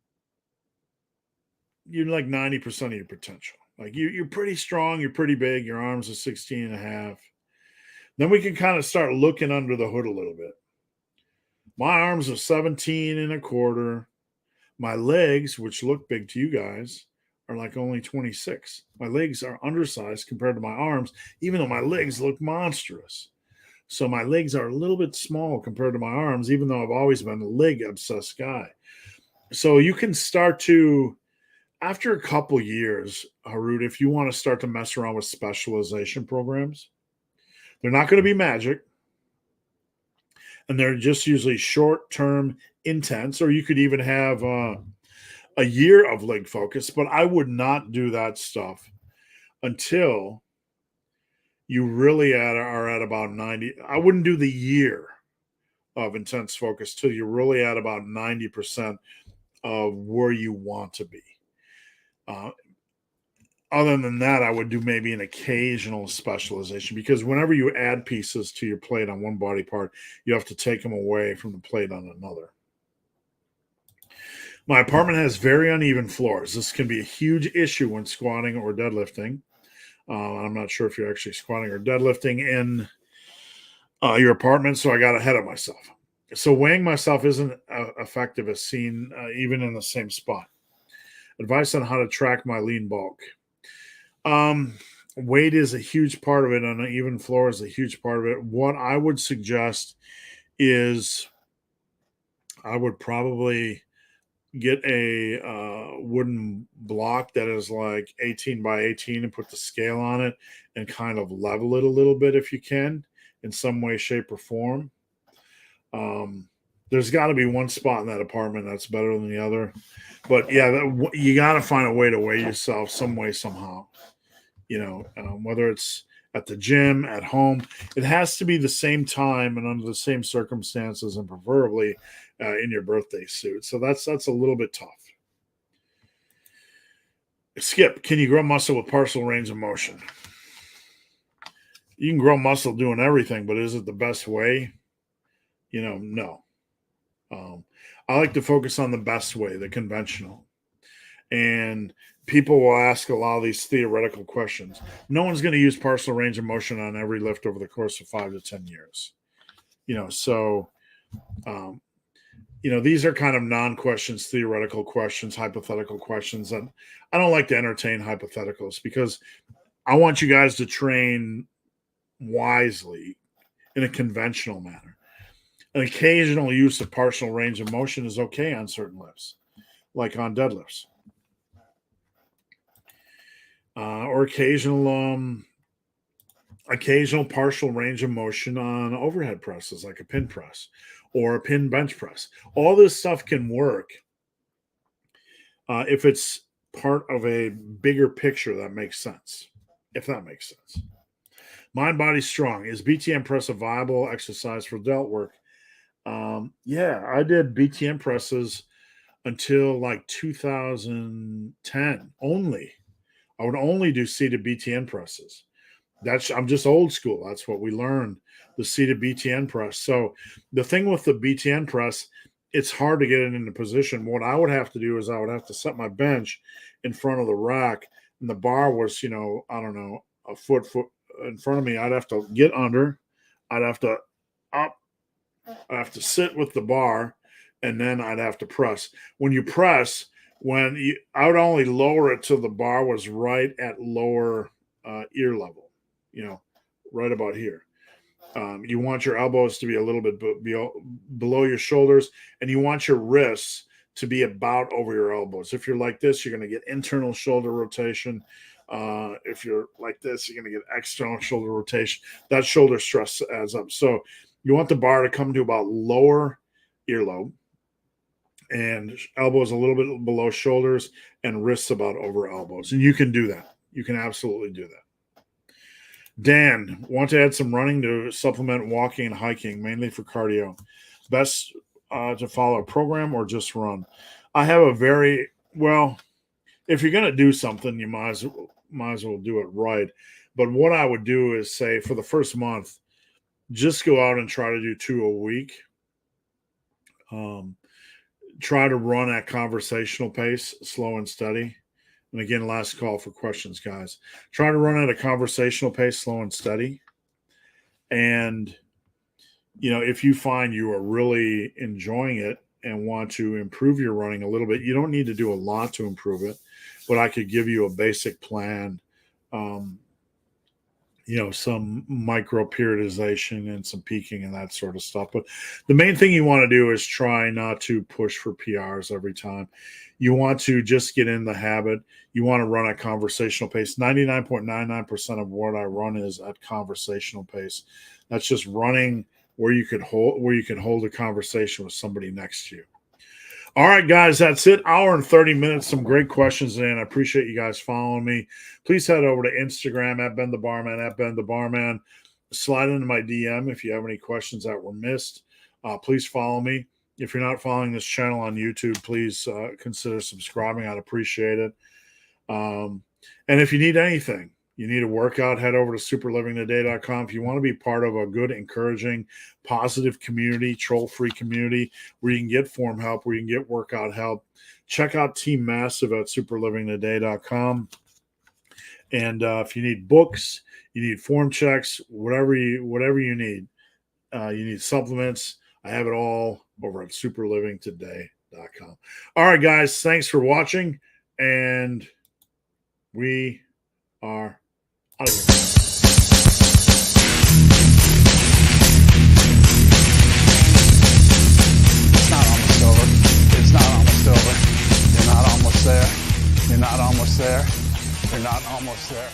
like 90% of your potential. Like you're pretty strong, you're pretty big, your arms are 16 and a half. Then we can kind of start looking under the hood a little bit. My arms are 17 and a quarter. My legs, which look big to you guys, are like only 26. My legs are undersized compared to my arms, even though my legs look monstrous. So my legs are a little bit small compared to my arms, even though I've always been a leg obsessed guy. So you can start to, after a couple years, Harut, if you want to start to mess around with specialization programs, they're not going to be magic. And they're just usually short-term intense, or you could even have a year of leg focus, but I would not do that stuff until you really are at about 90. I wouldn't do the year of intense focus till you're really at about 90% of where you want to be. Other than that, I would do maybe an occasional specialization, because whenever you add pieces to your plate on one body part, you have to take them away from the plate on another. My apartment has very uneven floors. This can be a huge issue when squatting or deadlifting. I'm not sure if you're actually squatting or deadlifting in your apartment, so I got ahead of myself. So weighing myself isn't effective as seen even in the same spot. Advice on how to track my lean bulk. Weight is a huge part of it, and an even floor is a huge part of it. What I would suggest is I would probably get a wooden block that is like 18 by 18 and put the scale on it and kind of level it a little bit if you can, in some way, shape, or form. There's got to be one spot in that apartment that's better than the other. But yeah, you got to find a way to weigh yourself some way, somehow. Whether it's at the gym, at home, it has to be the same time and under the same circumstances, and preferably in your birthday suit. So that's a little bit tough. Skip, can you grow muscle with partial range of motion? You can grow muscle doing everything, but is it the best way? No. I like to focus on the best way, the conventional. And people will ask a lot of these theoretical questions. No one's going to use partial range of motion on every lift over the course of 5 to 10 years. These are kind of non-questions, theoretical questions, hypothetical questions. And I don't like to entertain hypotheticals because I want you guys to train wisely in a conventional manner. An occasional use of partial range of motion is okay on certain lifts, like on deadlifts. Or occasional partial range of motion on overhead presses, like a pin press or a pin bench press. All this stuff can work if it's part of a bigger picture that makes sense, if that makes sense. Mind, body, strong. Is BTM press a viable exercise for delt work? Yeah, I did BTM presses until like 2010 only. I would only do seated BTN presses. I'm just old school. That's what we learned, the seated BTN press. So the thing with the BTN press, it's hard to get it into position. What I would have to do is I would have to set my bench in front of the rack, and the bar was, a foot in front of me. I'd have to get under. I'd have to up. I'd have to sit with the bar, and then I'd have to press. When you press, I would only lower it till the bar was right at lower ear level, right about here. You want your elbows to be a little bit below your shoulders, and you want your wrists to be about over your elbows. If you're like this, you're going to get internal shoulder rotation. If you're like this, you're going to get external shoulder rotation. That shoulder stress adds up. So you want the bar to come to about lower earlobe, and elbows a little bit below shoulders, and wrists about over elbows. And you can do that. You can absolutely do that. Dan, want to add some running to supplement walking and hiking, mainly for cardio. Best to follow a program or just run? I have if you're going to do something, you might as well do it right. But what I would do is say for the first month, just go out and try to do 2 a week. Try to run at conversational pace, slow and steady. And again, last call for questions, guys. Try to run at a conversational pace, slow and steady. And, if you find you are really enjoying it and want to improve your running a little bit, you don't need to do a lot to improve it, but I could give you a basic plan, some micro periodization and some peaking and that sort of stuff. But the main thing you want to do is try not to push for PRs every time. You want to just get in the habit. You want to run at conversational pace. 99.99% of what I run is at conversational pace. That's just running where you can hold a conversation with somebody next to you. All right, guys, that's it. Hour and 30 minutes. Some great questions, and I appreciate you guys following me. Please head over to Instagram at Ben the Barman, at Ben the Barman. Slide into my DM if you have any questions that were missed. Please follow me. If you're not following this channel on YouTube, please consider subscribing. I'd appreciate it. And if you need anything, you need a workout, head over to superlivingtoday.com. If you want to be part of a good, encouraging, positive community, troll-free community where you can get form help, where you can get workout help, check out Team Massive at superlivingtoday.com. And if you need books, you need form checks, whatever you need supplements, I have it all over at superlivingtoday.com. All right, guys, thanks for watching, and we are out of here.
It's not almost over. It's not almost over. You're not almost there. You're not almost there. You're not almost there.